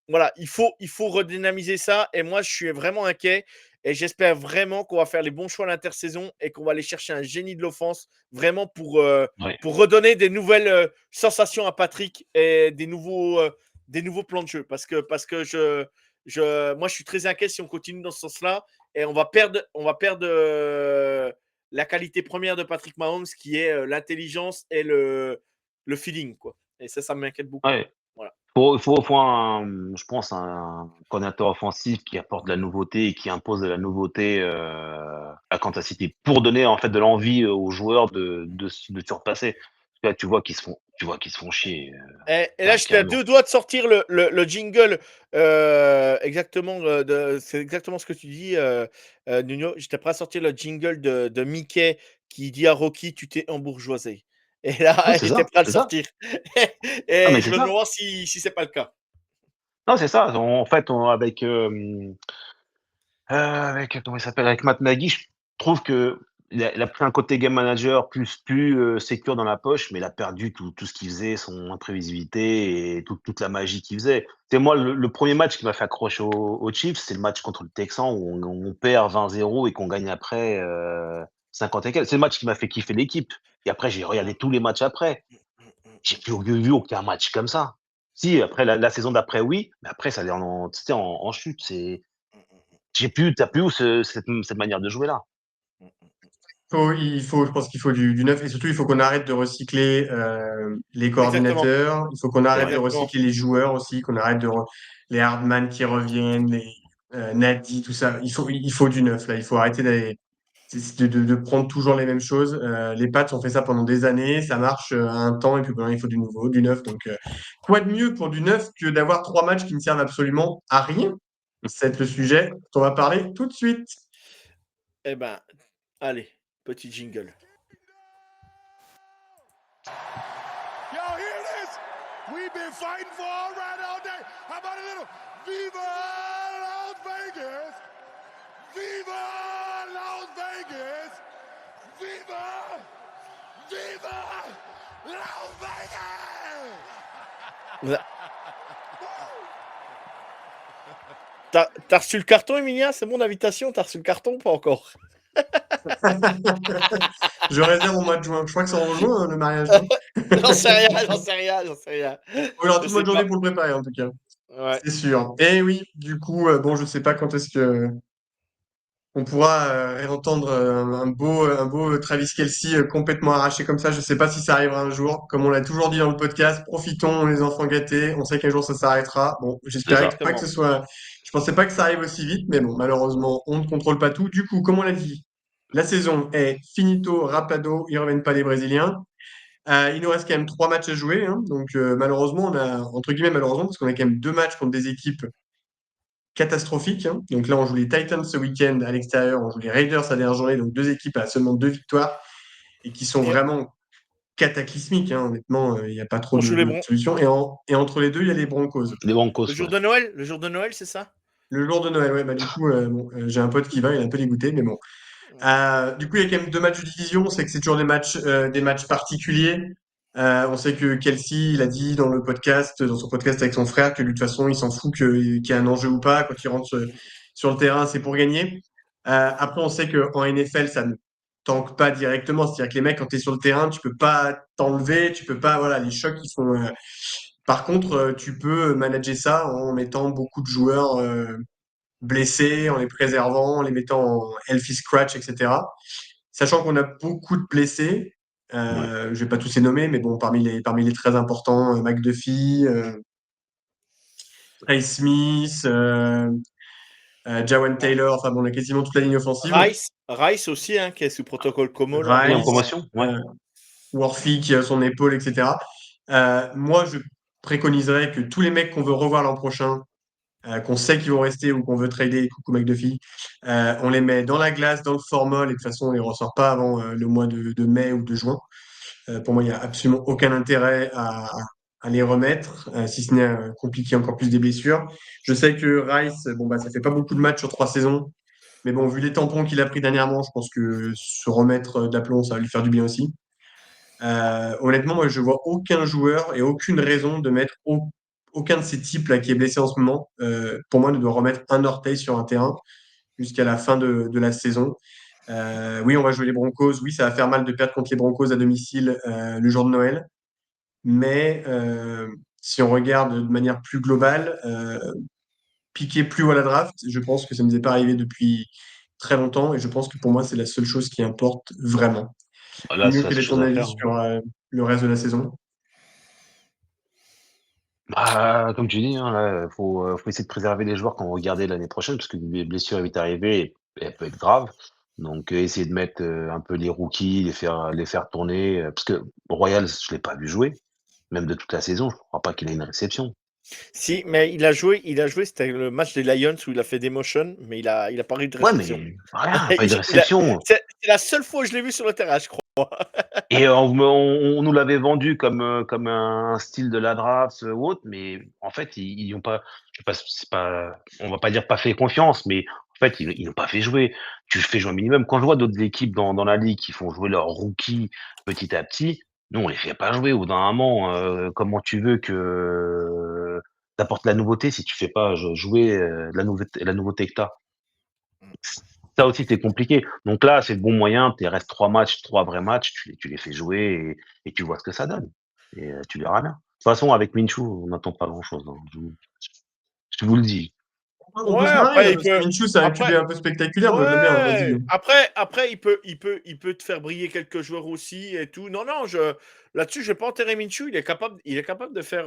[SPEAKER 2] voilà, il faut redynamiser ça. Et moi, je suis vraiment inquiet et j'espère vraiment qu'on va faire les bons choix à l'intersaison et qu'on va aller chercher un génie de l'offense vraiment
[SPEAKER 6] Ouais.
[SPEAKER 2] pour redonner des nouvelles sensations à Patrick et des nouveaux plans de jeu. Parce que moi, je suis très inquiet si on continue dans ce sens-là et on va perdre la qualité première de Patrick Mahomes qui est l'intelligence et le feeling, quoi. Et ça m'inquiète beaucoup.
[SPEAKER 6] Ouais.
[SPEAKER 2] Voilà.
[SPEAKER 6] Faut je pense, un coordinateur offensif qui apporte de la nouveauté et qui impose de la nouveauté à Kansas City pour donner en fait de l'envie aux joueurs de surpasser. Là, tu vois qu'ils se font chier
[SPEAKER 2] Et là, j'étais à
[SPEAKER 6] carrément.
[SPEAKER 2] 2 doigts de sortir le jingle. Exactement, c'est exactement ce que tu dis, Nuno. J'étais prêt à sortir le jingle de Mickey qui dit à Rocky: «Tu t'es embourgeoisé». Et
[SPEAKER 6] Oui,
[SPEAKER 2] là,
[SPEAKER 6] c'est
[SPEAKER 2] j'étais
[SPEAKER 6] ça,
[SPEAKER 2] prêt à le
[SPEAKER 6] c'est ça.
[SPEAKER 2] sortir.
[SPEAKER 6] Non,
[SPEAKER 2] Et
[SPEAKER 6] mais
[SPEAKER 2] je
[SPEAKER 6] c'est
[SPEAKER 2] me
[SPEAKER 6] ça.
[SPEAKER 2] demande si c'est pas le cas.
[SPEAKER 6] Non, c'est ça. En fait, avec comment il s'appelle? Avec Matt Nagy, je trouve qu'il a pris un côté game manager plus sécure dans la poche, mais il a perdu tout ce qu'il faisait, son imprévisibilité et toute la magie qu'il faisait. C'est moi le 1er match qui m'a fait accrocher aux Chiefs, c'est le match contre le Texan où on perd 20-0 et qu'on gagne après 50 et quelques. C'est le match qui m'a fait kiffer l'équipe et après j'ai regardé tous les matchs après. J'ai plus vu aucun match comme ça. Si, après la saison d'après, oui, mais après ça allait tu sais, en chute. T'as plus où cette manière de jouer là.
[SPEAKER 1] Je pense qu'il faut du neuf et surtout il faut qu'on arrête de recycler les
[SPEAKER 2] Exactement,
[SPEAKER 1] coordinateurs. Il faut qu'on
[SPEAKER 6] C'est
[SPEAKER 1] arrête de
[SPEAKER 6] vrai.
[SPEAKER 2] exactement.
[SPEAKER 1] recycler les joueurs aussi, qu'on arrête les Hardman qui reviennent, les Nadi, tout ça. Il faut du neuf là. Il faut arrêter de prendre toujours les mêmes choses. Les Pats ont fait ça pendant des années, ça marche un temps et puis maintenant il faut du nouveau, du neuf. Donc quoi de mieux pour du neuf que d'avoir 3 matchs qui ne servent absolument à rien? C'est le sujet dont on va parler tout de suite.
[SPEAKER 2] Eh ben, allez, petit jingle.
[SPEAKER 7] Y'all hear this? We've been fighting for all right all day. How about a little Viva Las Vegas? Viva Las Vegas! Viva! Viva Las Vegas!
[SPEAKER 2] Vous a- T'as reçu le carton, Emilia? C'est mon invitation? T'as reçu le carton ou pas encore?
[SPEAKER 1] Je réserve au mois de juin. Je crois que c'est en juin, le mariage, non?
[SPEAKER 2] J'en sais rien, j'en sais rien, j'en sais rien.
[SPEAKER 1] On aura
[SPEAKER 2] Je
[SPEAKER 1] tout le mois
[SPEAKER 2] sais
[SPEAKER 1] de journée
[SPEAKER 2] pas.
[SPEAKER 1] pour le préparer, en tout cas.
[SPEAKER 2] Ouais.
[SPEAKER 1] C'est sûr. Et oui, du coup, bon, je sais pas quand est-ce que on pourra entendre un beau Travis Kelce complètement arraché comme ça. Je sais pas si ça arrivera un jour. Comme on l'a toujours dit dans le podcast, profitons, les enfants gâtés. On sait qu'un jour ça s'arrêtera. Bon,
[SPEAKER 6] C'est
[SPEAKER 1] j'espérais
[SPEAKER 6] ça.
[SPEAKER 1] pas que ce
[SPEAKER 2] Exactement.
[SPEAKER 1] soit. Je pensais pas que ça arrive aussi vite, mais bon, malheureusement, on ne contrôle pas tout. Du coup, comme on l'a dit, la saison est finito, rapado. Ils reviennent pas les Brésiliens. Il nous reste quand même 3 matchs à jouer, hein. Donc malheureusement, on a entre guillemets malheureusement parce qu'on a quand même 2 matchs contre des équipes catastrophiques, hein. Donc là, on joue les Titans ce week-end à l'extérieur, on joue les Raiders la dernière journée, donc 2 équipes à seulement 2 victoires et qui sont
[SPEAKER 2] Et
[SPEAKER 1] vraiment cataclysmiques, hein. Honnêtement, il n'y a pas trop
[SPEAKER 2] on joue les
[SPEAKER 1] de
[SPEAKER 2] bron.
[SPEAKER 1] solutions. Et entre les deux, il y a les Broncos.
[SPEAKER 6] Les
[SPEAKER 2] Le
[SPEAKER 6] Broncos,
[SPEAKER 2] jour
[SPEAKER 6] ouais.
[SPEAKER 2] de Noël? Le jour de Noël, c'est ça?
[SPEAKER 1] Le jour de Noël, ouais, bah du coup, bon, j'ai un pote qui va, il est un peu dégoûté, mais bon. Du coup, il y a quand même 2 matchs de division. On sait que c'est toujours des matchs particuliers. On sait que Kelsey, il a dit dans son podcast avec son frère, que de toute façon, il s'en fout qu'il y ait un enjeu ou pas. Quand il rentre sur le terrain, c'est pour gagner. Après, on sait qu'en NFL, ça ne tanque pas directement. C'est-à-dire que les mecs, quand tu es sur le terrain, tu peux pas t'enlever, tu peux pas, voilà, les chocs, ils sont. Par contre, tu peux manager ça en mettant beaucoup de joueurs blessés, en les préservant, en les mettant en healthy scratch, etc. Sachant qu'on a beaucoup de blessés,
[SPEAKER 6] Ouais.
[SPEAKER 1] je vais pas tous les nommer, mais bon, parmi les très importants, McDuffie, Trey Smith, Jawan Taylor, enfin bon, on a quasiment toute la ligne offensive.
[SPEAKER 2] Rice aussi, hein, qui est sous protocole Como là.
[SPEAKER 6] Oui, en
[SPEAKER 1] Rice,
[SPEAKER 6] commotion, ouais.
[SPEAKER 1] Worthy qui a son épaule, etc. Moi, je préconiserais que tous les mecs qu'on veut revoir l'an prochain, qu'on sait qu'ils vont rester ou qu'on veut trader, coucou McDuffie, on les met dans la glace, dans le formol, et de toute façon, on les ressort pas avant le mois de mai ou de juin. Pour moi, il n'y a absolument aucun intérêt à les remettre, si ce n'est compliquer encore plus des blessures. Je sais que Rice, bon, bah, ça fait pas beaucoup de matchs sur 3 saisons, mais bon, vu les tampons qu'il a pris dernièrement, je pense que se remettre d'aplomb, ça va lui faire du bien aussi. Honnêtement, moi, je vois aucun joueur et aucune raison de mettre aucun de ces types-là qui est blessé en ce moment. Pour moi, ne doit remettre un orteil sur un terrain jusqu'à la fin de la saison. Oui, on va jouer les Broncos. Oui, ça va faire mal de perdre contre les Broncos à domicile le jour de Noël. Mais si on regarde de manière plus globale, piquer plus haut à la draft, je pense que ça ne nous est pas arrivé depuis très longtemps. Et je pense que pour moi, c'est la seule chose qui importe vraiment.
[SPEAKER 6] Là,
[SPEAKER 1] Mieux,
[SPEAKER 6] c'est la
[SPEAKER 1] quel
[SPEAKER 6] seule
[SPEAKER 1] est
[SPEAKER 6] chose
[SPEAKER 1] ton
[SPEAKER 6] à
[SPEAKER 1] avis
[SPEAKER 6] faire.
[SPEAKER 1] sur le reste de la saison?
[SPEAKER 6] Bah, comme tu dis, hein, là, faut essayer de préserver les joueurs qu'on va regarder l'année prochaine, parce que les blessures vite arriver et elles peuvent être graves. Donc, essayer de mettre un peu les rookies, les faire tourner. Parce que Royals, je l'ai pas vu jouer, même de toute la saison. Je crois pas qu'il ait une réception.
[SPEAKER 2] Si, mais il a joué, c'était le match des Lions où il a fait des motions, mais il a pas eu de
[SPEAKER 6] Ouais,
[SPEAKER 2] réception.
[SPEAKER 6] mais rien, pas eu de
[SPEAKER 2] Il a-
[SPEAKER 6] réception.
[SPEAKER 2] c'est la seule fois où je l'ai vu sur le terrain, je crois.
[SPEAKER 6] Et on nous l'avait vendu comme un style de la draft ou autre, mais en fait, ils ont pas, je sais pas, c'est pas, on va pas dire pas fait confiance, mais en fait, ils n'ont pas fait jouer. Tu fais jouer un minimum. Quand je vois d'autres équipes dans la ligue qui font jouer leurs rookies petit à petit, nous, on les fait pas jouer. Au bout d'un moment, comment tu veux que t'apportes la nouveauté si tu fais pas jouer la nouveauté que t'as? Ça aussi, c'est compliqué. Donc là, c'est le bon moyen. Il reste 3 matchs, 3 vrais matchs. Tu les fais jouer et tu vois ce que ça donne. Et tu verras bien. façon, avec Minshew, on n'attend pas grand-chose. Hein. Je vous le dis.
[SPEAKER 1] On
[SPEAKER 2] Ouais,
[SPEAKER 1] peut se marrer,
[SPEAKER 2] après,
[SPEAKER 1] hein,
[SPEAKER 2] il
[SPEAKER 1] parce que
[SPEAKER 2] peut.
[SPEAKER 1] Minshew, c'est un
[SPEAKER 2] Après,
[SPEAKER 1] QB un peu spectaculaire. Moi, je l'aime bien. Vas-y.
[SPEAKER 2] ouais. Après, il peut te faire briller quelques joueurs aussi et tout. Non, non, là-dessus, je vais pas enterrer Minshew. Il est capable de faire,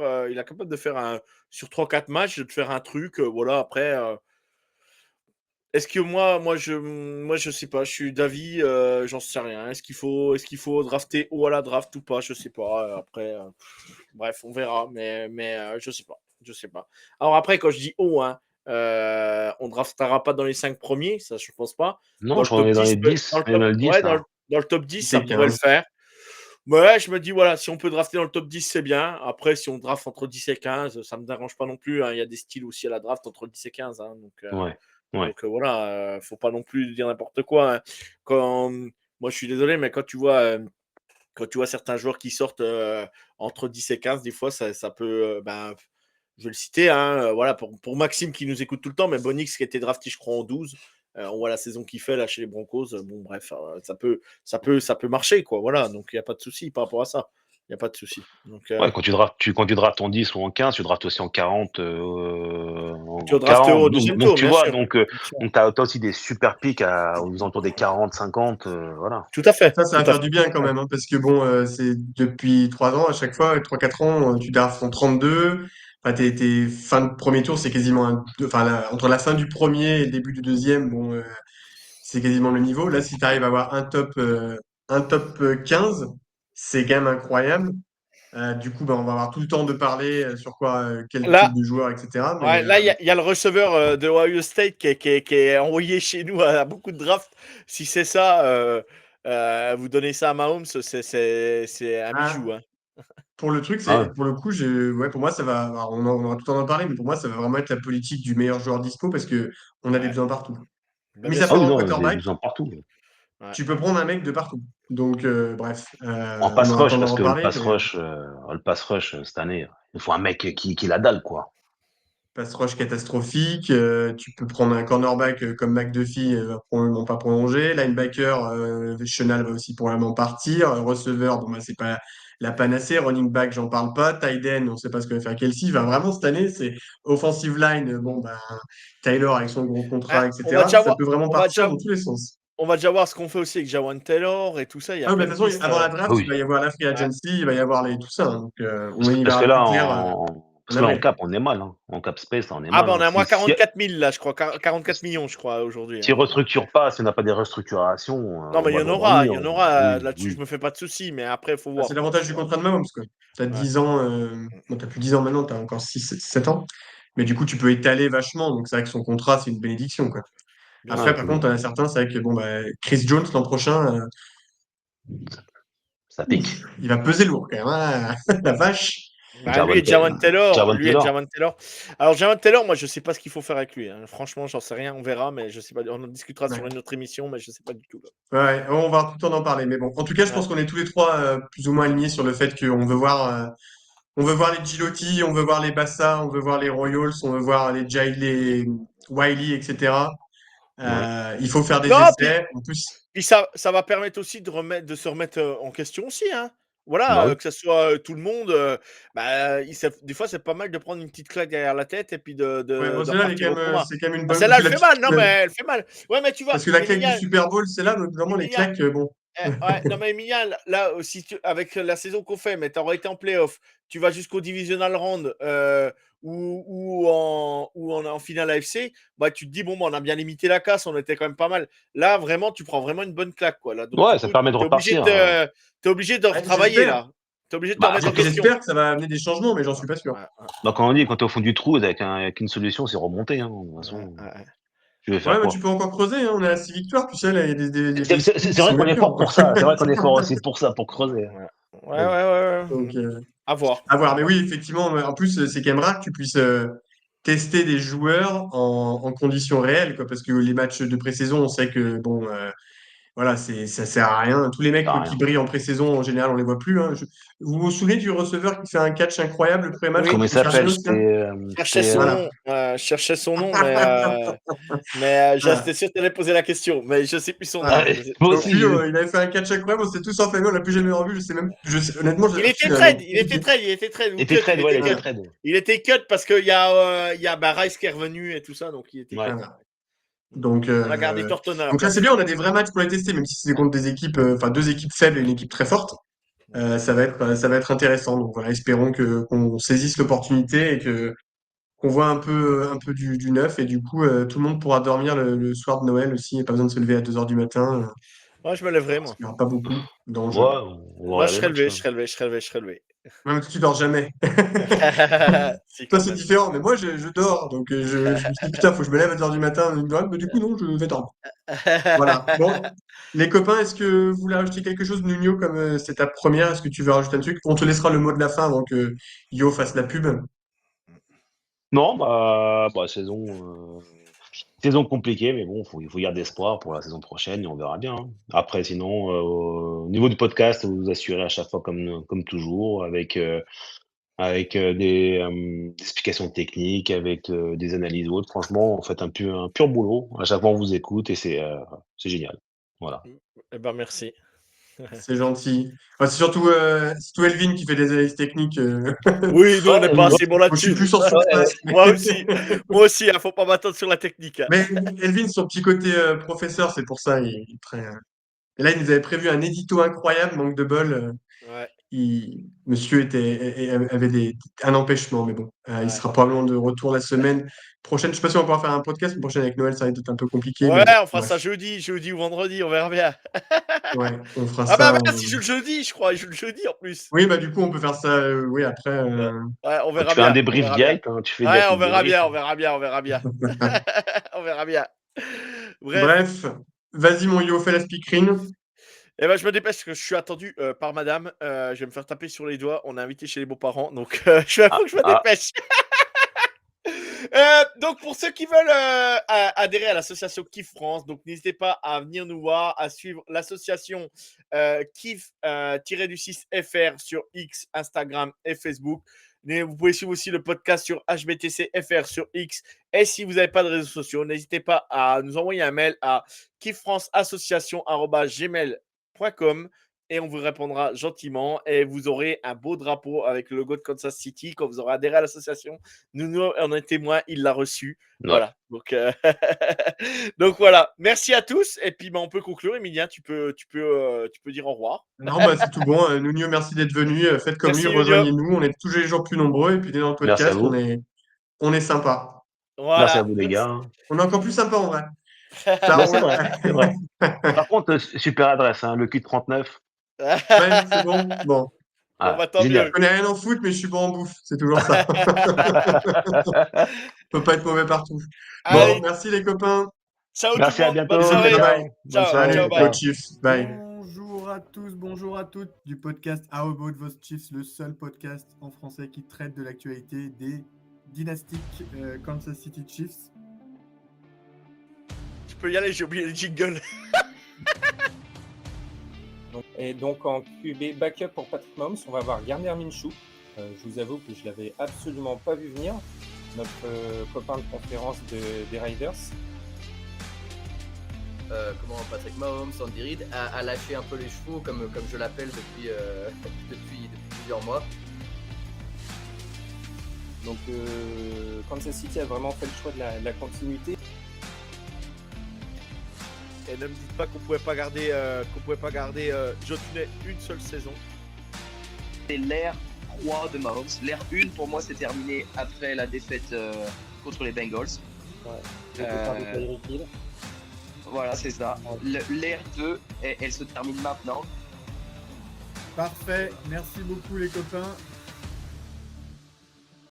[SPEAKER 2] sur 3-4 matchs, de te faire un truc. Voilà, après. Est-ce que moi, je sais pas. Je suis d'avis, j'en sais rien. Est-ce qu'il faut drafter haut à la draft ou pas? Je sais pas. Après, bref, on verra. Mais je sais pas. Je sais pas. Alors après, quand je dis haut, hein, on draftera pas dans les 5 premiers, ça je pense pas. Dans
[SPEAKER 6] Non,
[SPEAKER 2] le
[SPEAKER 6] je crois qu'on
[SPEAKER 2] top
[SPEAKER 6] est dans
[SPEAKER 2] 10,
[SPEAKER 6] les 10. On est dans le 10,
[SPEAKER 2] ouais, dans le,
[SPEAKER 6] là.
[SPEAKER 2] dans le top 10, ça
[SPEAKER 1] C'est
[SPEAKER 2] pourrait le
[SPEAKER 1] 15.
[SPEAKER 2] faire. Ouais, je me dis, voilà, si on peut drafter dans le top 10, c'est bien. Après, si on draft entre 10 et 15, ça me dérange pas non plus, hein. Il y a des styles aussi à la draft entre 10 et 15, hein. Donc,
[SPEAKER 6] Ouais. Ouais.
[SPEAKER 2] voilà, faut pas non plus dire n'importe quoi, hein. Moi, je suis désolé, mais quand tu vois certains joueurs qui sortent entre 10 et 15, des fois, ça peut. Je vais le citer, hein, voilà, pour Maxime qui nous écoute tout le temps, mais Bonix qui a été drafté, je crois, en 12. On voit la saison qu'il fait là chez les Broncos. Bon, bref, ça peut marcher, quoi. Voilà, donc il n'y a pas de souci par rapport à ça. Il n'y a pas de souci. Donc,
[SPEAKER 6] Ouais, quand tu draftes en 10 ou en 15, tu draftes aussi en 40.
[SPEAKER 2] tu
[SPEAKER 6] En
[SPEAKER 2] draftes au
[SPEAKER 6] 40.
[SPEAKER 2] deuxième
[SPEAKER 6] Donc
[SPEAKER 2] tour,
[SPEAKER 6] tu
[SPEAKER 2] bien
[SPEAKER 6] vois,
[SPEAKER 2] sûr.
[SPEAKER 6] donc,
[SPEAKER 2] Bien sûr.
[SPEAKER 6] donc tu as aussi des super pics aux alentours des 40, 50. Voilà.
[SPEAKER 2] Tout à fait.
[SPEAKER 1] Ça
[SPEAKER 2] Tout
[SPEAKER 1] va
[SPEAKER 2] à
[SPEAKER 1] faire
[SPEAKER 2] fait.
[SPEAKER 1] du bien quand même, hein, parce que bon, c'est depuis 3 ans, à chaque fois, 3-4 ans, tu drafts en 32. Enfin, tes fin de premier tour, c'est quasiment enfin, entre la fin du premier et le début du deuxième, bon, c'est quasiment le niveau. Là, si tu arrives à avoir un top 15, c'est quand même incroyable. Du coup, bah, on va avoir tout le temps de parler sur quel type
[SPEAKER 2] Là,
[SPEAKER 1] de joueur, etc. Mais
[SPEAKER 2] ouais, là, il y a le receveur de Ohio State qui est envoyé chez nous à beaucoup de drafts. Si c'est ça, vous donnez ça à Mahomes, c'est un
[SPEAKER 1] ah,
[SPEAKER 2] bijou, hein.
[SPEAKER 1] pour le truc,
[SPEAKER 6] Ah ouais.
[SPEAKER 1] pour le coup, ouais, pour moi, ça va. Alors, on aura tout le temps d'en parler, mais pour moi, ça va vraiment être la politique du meilleur joueur dispo parce que on a des
[SPEAKER 2] Ouais.
[SPEAKER 1] besoins partout. Mis
[SPEAKER 2] Bien
[SPEAKER 1] à
[SPEAKER 6] Ah
[SPEAKER 1] part
[SPEAKER 2] sûr.
[SPEAKER 6] oui,
[SPEAKER 1] en
[SPEAKER 6] non, des
[SPEAKER 1] quarterback,
[SPEAKER 6] besoins partout.
[SPEAKER 2] Ouais.
[SPEAKER 1] tu peux prendre un mec de partout. Donc, bref,
[SPEAKER 6] En
[SPEAKER 1] on
[SPEAKER 6] pass
[SPEAKER 1] aura le temps
[SPEAKER 6] rush,
[SPEAKER 1] d'en
[SPEAKER 6] parce que
[SPEAKER 1] reparler, mais
[SPEAKER 6] le pass rush cette année, il faut un mec qui la dalle, quoi.
[SPEAKER 1] pass rush catastrophique. Tu peux prendre un cornerback comme McDuffie, va probablement pas prolonger. Linebacker, Chenal va aussi probablement partir. Receveur, bon, bah, c'est pas la panacée. Running back, j'en parle pas. Tight end, on sait pas ce que va faire Kelsey. Enfin, vraiment, cette année, c'est offensive line. Bon, bah, Taylor avec son gros
[SPEAKER 2] Hein,
[SPEAKER 1] contrat,
[SPEAKER 2] on va
[SPEAKER 1] etc.
[SPEAKER 2] déjà
[SPEAKER 1] Ça
[SPEAKER 2] voir,
[SPEAKER 1] peut vraiment
[SPEAKER 2] on va
[SPEAKER 1] partir
[SPEAKER 2] déjà,
[SPEAKER 1] dans tous les sens.
[SPEAKER 2] on va déjà voir ce qu'on fait aussi avec Jawan Taylor et tout ça. Il y a
[SPEAKER 1] Ah, oui, bah,
[SPEAKER 2] plein
[SPEAKER 1] de
[SPEAKER 2] de
[SPEAKER 1] toute façon,
[SPEAKER 2] pistes.
[SPEAKER 1] avant la
[SPEAKER 6] Ah
[SPEAKER 1] draft, il
[SPEAKER 6] oui.
[SPEAKER 1] va y avoir la free
[SPEAKER 2] Ouais,
[SPEAKER 1] agency, il va y avoir tout ça, hein. Donc,
[SPEAKER 6] Parce
[SPEAKER 1] on
[SPEAKER 6] que,
[SPEAKER 1] y
[SPEAKER 6] parce que
[SPEAKER 1] verra
[SPEAKER 6] là,
[SPEAKER 1] plus clair
[SPEAKER 6] parce
[SPEAKER 1] en
[SPEAKER 6] que là, en
[SPEAKER 1] avril.
[SPEAKER 6] cap, on est mal. Hein. En cap space, là, on est
[SPEAKER 2] Ah,
[SPEAKER 6] mal.
[SPEAKER 2] bah, on
[SPEAKER 6] Hein.
[SPEAKER 2] est à moins 44 000 là, je crois. 44 millions, je crois, aujourd'hui,
[SPEAKER 6] Si
[SPEAKER 2] hein.
[SPEAKER 6] restructure pas, si on n'a pas des restructurations,
[SPEAKER 2] Non,
[SPEAKER 6] on
[SPEAKER 2] mais il y
[SPEAKER 6] va
[SPEAKER 2] en
[SPEAKER 6] droit dans le
[SPEAKER 2] aura. Il y
[SPEAKER 6] mur.
[SPEAKER 2] en aura.
[SPEAKER 6] Oui,
[SPEAKER 2] Là-dessus, je
[SPEAKER 6] oui.
[SPEAKER 2] me fais pas de soucis. Mais après, il faut
[SPEAKER 1] Ah, c'est
[SPEAKER 2] voir, quoi.
[SPEAKER 1] l'avantage
[SPEAKER 2] Faut
[SPEAKER 1] du
[SPEAKER 2] voir.
[SPEAKER 1] contrat de Mahomes, quoi. Tu as
[SPEAKER 2] Ouais,
[SPEAKER 1] 10 ans, bon, tu plus 10 ans maintenant, tu as encore 7 ans. Mais du coup, tu peux étaler vachement. Donc, c'est vrai que son contrat, c'est une bénédiction, quoi.
[SPEAKER 2] bien
[SPEAKER 6] Ah,
[SPEAKER 1] Après,
[SPEAKER 2] sûr.
[SPEAKER 1] par contre, tu en as certains, c'est vrai que bon, bah, Chris Jones l'an prochain,
[SPEAKER 6] ça
[SPEAKER 1] ouf,
[SPEAKER 6] pique.
[SPEAKER 1] il va peser lourd quand même, hein. La vache.
[SPEAKER 2] Bah, lui et Jawan Taylor.
[SPEAKER 6] Javon
[SPEAKER 2] Lui et
[SPEAKER 6] Taylor.
[SPEAKER 2] Jawan Taylor. Alors, Jawan Taylor, moi, je sais pas ce qu'il faut faire avec lui, hein. Franchement, j'en sais rien. On verra. Mais je sais pas. On en discutera sur
[SPEAKER 1] Ouais.
[SPEAKER 2] une autre émission. Mais je sais pas du tout, là.
[SPEAKER 1] Ouais, on va avoir tout le temps d'en parler. Mais bon, en tout cas, je
[SPEAKER 2] Ouais.
[SPEAKER 1] pense qu'on est tous les trois plus ou moins alignés sur le fait qu'on veut voir les Gilotti, on veut voir les Bassa, on veut voir les Royals, on veut voir les Wiley, etc.
[SPEAKER 6] Ouais.
[SPEAKER 1] Il faut faire des
[SPEAKER 2] Non,
[SPEAKER 1] essais. En plus,
[SPEAKER 2] puis ça va permettre aussi de se remettre en question aussi, hein.
[SPEAKER 6] Bah
[SPEAKER 2] Voilà,
[SPEAKER 6] oui.
[SPEAKER 2] que ce soit tout le monde. Des fois, c'est pas mal de prendre une petite claque derrière la tête et puis de,
[SPEAKER 1] ouais,
[SPEAKER 2] de,
[SPEAKER 1] bon,
[SPEAKER 2] de
[SPEAKER 1] celle-là,
[SPEAKER 2] repartir au combat.
[SPEAKER 1] c'est quand même une
[SPEAKER 2] Ah,
[SPEAKER 1] bonne. Parce
[SPEAKER 2] celle-là,
[SPEAKER 1] que
[SPEAKER 2] elle fait mal. Non, mais elle fait mal. Ouais, mais tu vois,
[SPEAKER 1] parce que la claque du
[SPEAKER 2] Emilia,
[SPEAKER 1] Super Bowl, c'est là, notamment les
[SPEAKER 2] Emilia,
[SPEAKER 1] claques, bon.
[SPEAKER 2] ouais, non, mais Emilia, là, si avec la saison qu'on fait, mais tu aurais été en playoff, tu vas jusqu'au divisional round ou en finale AFC, bah, tu te dis, bon, bah, on a bien limité la casse, on était quand même pas mal. Là, vraiment, tu prends vraiment une bonne claque, quoi. Là. Donc, du
[SPEAKER 6] Ouais, ça
[SPEAKER 2] coup,
[SPEAKER 6] permet de
[SPEAKER 2] tu es obligé
[SPEAKER 6] repartir.
[SPEAKER 2] t'es obligé de
[SPEAKER 1] Ouais,
[SPEAKER 2] retravailler,
[SPEAKER 1] j'espère.
[SPEAKER 2] là. Tu es obligé de te
[SPEAKER 6] Bah,
[SPEAKER 2] remettre en question.
[SPEAKER 1] J'espère que ça va amener des changements, mais j'en suis pas sûr.
[SPEAKER 2] Ouais,
[SPEAKER 6] bah, quand on dit, quand t'es au fond du trou avec une solution, c'est remonter. Hein. De toute
[SPEAKER 2] ouais,
[SPEAKER 6] façon,
[SPEAKER 2] ouais.
[SPEAKER 6] tu veux
[SPEAKER 1] Ouais,
[SPEAKER 6] faire
[SPEAKER 1] mais tu
[SPEAKER 6] quoi?
[SPEAKER 1] peux encore creuser, hein. On est à 6 victoires, tu sais, là, il y a des équipes
[SPEAKER 6] C'est
[SPEAKER 1] qui
[SPEAKER 6] vrai
[SPEAKER 1] sont
[SPEAKER 6] qu'on
[SPEAKER 1] mieux
[SPEAKER 6] est
[SPEAKER 1] que nous
[SPEAKER 6] fort
[SPEAKER 1] encore.
[SPEAKER 6] pour ça. C'est vrai qu'on est fort aussi pour ça, pour creuser. Hein.
[SPEAKER 2] Ouais, ouais,
[SPEAKER 6] Mais
[SPEAKER 2] ouais,
[SPEAKER 1] Donc,
[SPEAKER 2] ouais. À voir.
[SPEAKER 1] à voir.
[SPEAKER 2] À
[SPEAKER 1] Mais
[SPEAKER 2] voir.
[SPEAKER 1] oui, effectivement, en plus, c'est quand même rare que tu puisses tester des joueurs en conditions réelles, quoi, parce que les matchs de pré-saison, on sait que bon, Voilà, ça sert à rien. Tous les mecs
[SPEAKER 6] Ça sert à
[SPEAKER 1] qui
[SPEAKER 6] rien.
[SPEAKER 1] brillent en pré-saison, en général, on les voit plus. Hein. Vous vous souvenez du receveur qui fait un catch incroyable le premier match
[SPEAKER 2] Oui,
[SPEAKER 6] Comment il
[SPEAKER 1] contre les
[SPEAKER 6] s'appelle?
[SPEAKER 1] Cardinals, là Voilà.
[SPEAKER 2] Je cherchais son nom,
[SPEAKER 1] Voilà.
[SPEAKER 2] j'étais sûr que tu allais poser la question, mais je sais plus son nom.
[SPEAKER 1] Voilà.
[SPEAKER 6] Ah, moi
[SPEAKER 1] Donc
[SPEAKER 6] aussi,
[SPEAKER 1] lui, il avait fait un catch incroyable, on s'est tous enflammés, on l'a plus jamais revu. Je sais même, honnêtement,
[SPEAKER 2] Il était
[SPEAKER 1] il a
[SPEAKER 2] trade,
[SPEAKER 1] même-
[SPEAKER 2] il était trade, il était trade, ou
[SPEAKER 6] il était
[SPEAKER 2] cut,
[SPEAKER 6] trade,
[SPEAKER 2] il
[SPEAKER 6] ouais, il
[SPEAKER 2] était
[SPEAKER 6] était
[SPEAKER 2] cut.
[SPEAKER 6] trade.
[SPEAKER 2] Il était cut parce qu'il y a Rice qui est revenu et tout ça, donc il était cut.
[SPEAKER 6] Ouais.
[SPEAKER 1] Voilà. Donc,
[SPEAKER 2] On a gardé Tortona à la
[SPEAKER 1] donc là, c'est
[SPEAKER 2] place.
[SPEAKER 1] bien, on a des vrais matchs pour les tester, même si c'est contre des équipes, enfin deux équipes faibles et une équipe très forte. Ça va être intéressant. Donc voilà, espérons qu'on saisisse l'opportunité et qu'on voit un peu du neuf. Et du coup, tout le monde pourra dormir le soir de Noël aussi. Il n'y a pas besoin de se lever à 2 heures du matin,
[SPEAKER 2] Moi, je me lèverai,
[SPEAKER 1] parce
[SPEAKER 2] moi.
[SPEAKER 1] qu'il n'y aura pas beaucoup
[SPEAKER 6] Ouais,
[SPEAKER 1] d'enjeux.
[SPEAKER 6] on va
[SPEAKER 2] Moi, je
[SPEAKER 6] regarder
[SPEAKER 2] serai
[SPEAKER 6] les matchs,
[SPEAKER 2] levé, je
[SPEAKER 6] là.
[SPEAKER 2] serai levé, je serai levé, je serai levé.
[SPEAKER 1] Même si tu dors jamais.
[SPEAKER 2] Si,
[SPEAKER 1] Toi,
[SPEAKER 2] quand
[SPEAKER 1] c'est
[SPEAKER 2] même.
[SPEAKER 1] différent, mais moi, je dors. Donc, je me dis, putain, faut que je me lève à 2 heures du matin. Ouais, mais du coup, non, je vais dormir. Voilà. Bon, les copains, est-ce que vous voulez rajouter quelque chose, Nuno, comme c'est ta première? Est-ce que tu veux rajouter un truc? On te laissera le mot de la fin avant que Yo fasse la pub.
[SPEAKER 6] Non, saison compliquée, mais bon, il faut garder espoir pour la saison prochaine et on verra bien, hein. Après, sinon, au niveau du podcast, vous vous assurez à chaque fois comme toujours, avec des explications techniques, avec des analyses autres. Franchement, on fait un pur boulot. À chaque fois, on vous écoute et c'est génial. Voilà.
[SPEAKER 2] Eh ben, merci.
[SPEAKER 1] C'est gentil. Enfin, c'est surtout Elvin qui fait des analyses techniques.
[SPEAKER 2] Oui, nous, on n'est
[SPEAKER 6] Ouais,
[SPEAKER 2] pas
[SPEAKER 6] ouais,
[SPEAKER 2] assez bon
[SPEAKER 1] Moi, je suis
[SPEAKER 2] là-dessus.
[SPEAKER 1] plus en surface.
[SPEAKER 2] Moi aussi. Moi aussi, hein, faut pas m'attendre sur la technique, hein.
[SPEAKER 1] Mais Elvin, son petit côté professeur, c'est pour ça. Il est très, Et là, il nous avait prévu un édito incroyable, manque de bol.
[SPEAKER 2] Ouais,
[SPEAKER 1] Monsieur avait un empêchement, mais bon, il
[SPEAKER 2] ouais.
[SPEAKER 1] sera probablement de retour la semaine prochaine. Je sais pas si on va pouvoir faire un podcast, mais prochaine avec Noël, ça va être un peu compliqué, mais
[SPEAKER 2] Ouais,
[SPEAKER 1] bon,
[SPEAKER 2] on fera ça
[SPEAKER 1] bref.
[SPEAKER 2] jeudi ou vendredi, on verra bien.
[SPEAKER 1] Ouais, on fera
[SPEAKER 2] Ah bah
[SPEAKER 1] ça.
[SPEAKER 2] merde, si je joue le jeudi, je crois, il joue le jeudi en plus.
[SPEAKER 1] Oui, bah du coup, on peut faire ça, oui, après.
[SPEAKER 2] Ouais, ouais, on
[SPEAKER 6] tu
[SPEAKER 2] verra
[SPEAKER 6] fais un
[SPEAKER 2] bien, on
[SPEAKER 6] débrief
[SPEAKER 2] verra bien.
[SPEAKER 6] direct, hein, tu fais
[SPEAKER 2] Ouais,
[SPEAKER 6] direct
[SPEAKER 2] on
[SPEAKER 6] le
[SPEAKER 2] verra
[SPEAKER 6] débrief.
[SPEAKER 2] bien, on verra bien, on verra bien. On verra bien. Bref,
[SPEAKER 1] Bref, vas-y, mon yo, fais la speakerine.
[SPEAKER 2] eh ben, je me dépêche parce que je suis attendu par madame. Je vais me faire taper sur les doigts. On est invité chez les beaux-parents, donc faut que je me
[SPEAKER 6] Ah,
[SPEAKER 2] dépêche. Donc pour ceux qui veulent adhérer à l'association Kiff France, donc n'hésitez pas à venir nous voir, à suivre l'association Kiff-du-6FR sur X, Instagram et Facebook. Mais vous pouvez suivre aussi le podcast sur HBTC-FR sur X. Et si vous n'avez pas de réseaux sociaux, n'hésitez pas à nous envoyer un mail à kiffranceassociation@gmail.com et on vous répondra gentiment et vous aurez un beau drapeau avec le logo de Kansas City quand vous aurez adhéré à l'association. Nous en est témoin, il l'a reçu.
[SPEAKER 6] ouais.
[SPEAKER 2] Voilà. Donc, donc voilà. Merci à tous. Et puis on peut conclure. Emilien, tu peux dire au revoir.
[SPEAKER 1] Non, bah c'est tout bon. Nuno, merci d'être venu. Faites comme lui,
[SPEAKER 2] Merci Nuno.
[SPEAKER 1] rejoignez-nous. On est tous les jours plus nombreux. Et puis, dès dans le
[SPEAKER 6] Merci à
[SPEAKER 1] podcast,
[SPEAKER 6] vous.
[SPEAKER 1] on est sympa.
[SPEAKER 6] Merci à
[SPEAKER 2] Voilà.
[SPEAKER 6] vous, les gars, hein.
[SPEAKER 1] On est encore plus sympa en vrai. Ça
[SPEAKER 6] Bah,
[SPEAKER 1] roule.
[SPEAKER 6] c'est vrai. Par contre, super adresse, hein, le Q39.
[SPEAKER 1] Ouais, c'est bon. Bon.
[SPEAKER 2] Bon,
[SPEAKER 6] Ah,
[SPEAKER 2] bah, tant
[SPEAKER 6] génial.
[SPEAKER 1] Je connais rien en foot, mais je suis bon en bouffe. C'est toujours ça. Peut pas être mauvais partout. Bon,
[SPEAKER 2] Allez,
[SPEAKER 1] merci les copains.
[SPEAKER 2] ciao tout
[SPEAKER 6] Merci,
[SPEAKER 2] le
[SPEAKER 6] à
[SPEAKER 2] monde. Bonne
[SPEAKER 6] bientôt.
[SPEAKER 2] soirée.
[SPEAKER 1] Bye
[SPEAKER 6] Ciao.
[SPEAKER 1] bye.
[SPEAKER 6] Bonne
[SPEAKER 2] Ciao,
[SPEAKER 6] soirée.
[SPEAKER 2] ciao,
[SPEAKER 1] Allez,
[SPEAKER 2] bye.
[SPEAKER 1] go Chiefs. Bye.
[SPEAKER 7] Bonjour à tous, bonjour à toutes du podcast How About Vos Chiefs, le seul podcast en français qui traite de l'actualité des dynastiques Kansas City Chiefs.
[SPEAKER 2] Tu peux y aller, j'ai oublié le jingle.
[SPEAKER 3] Donc en QB backup pour Patrick Mahomes, on va avoir Gardner Minshew. Je vous avoue que je l'avais absolument pas vu venir. Notre copain de conférence des Raiders.
[SPEAKER 4] Patrick Mahomes, Andy Reid, a lâché un peu les chevaux, comme je l'appelle depuis plusieurs mois.
[SPEAKER 3] Donc Kansas City a vraiment fait le choix de la continuité.
[SPEAKER 2] Et ne me dites pas qu'on pouvait pas garder Joe Tunney une seule saison.
[SPEAKER 5] C'est l'ère 3 de Mahomes. L'ère 1 pour moi c'est terminé après la défaite contre les Bengals.
[SPEAKER 3] Le départ de Tyreek Hill.
[SPEAKER 5] Voilà, c'est ça. L'ère 2, elle se termine maintenant.
[SPEAKER 7] Parfait, merci beaucoup les copains.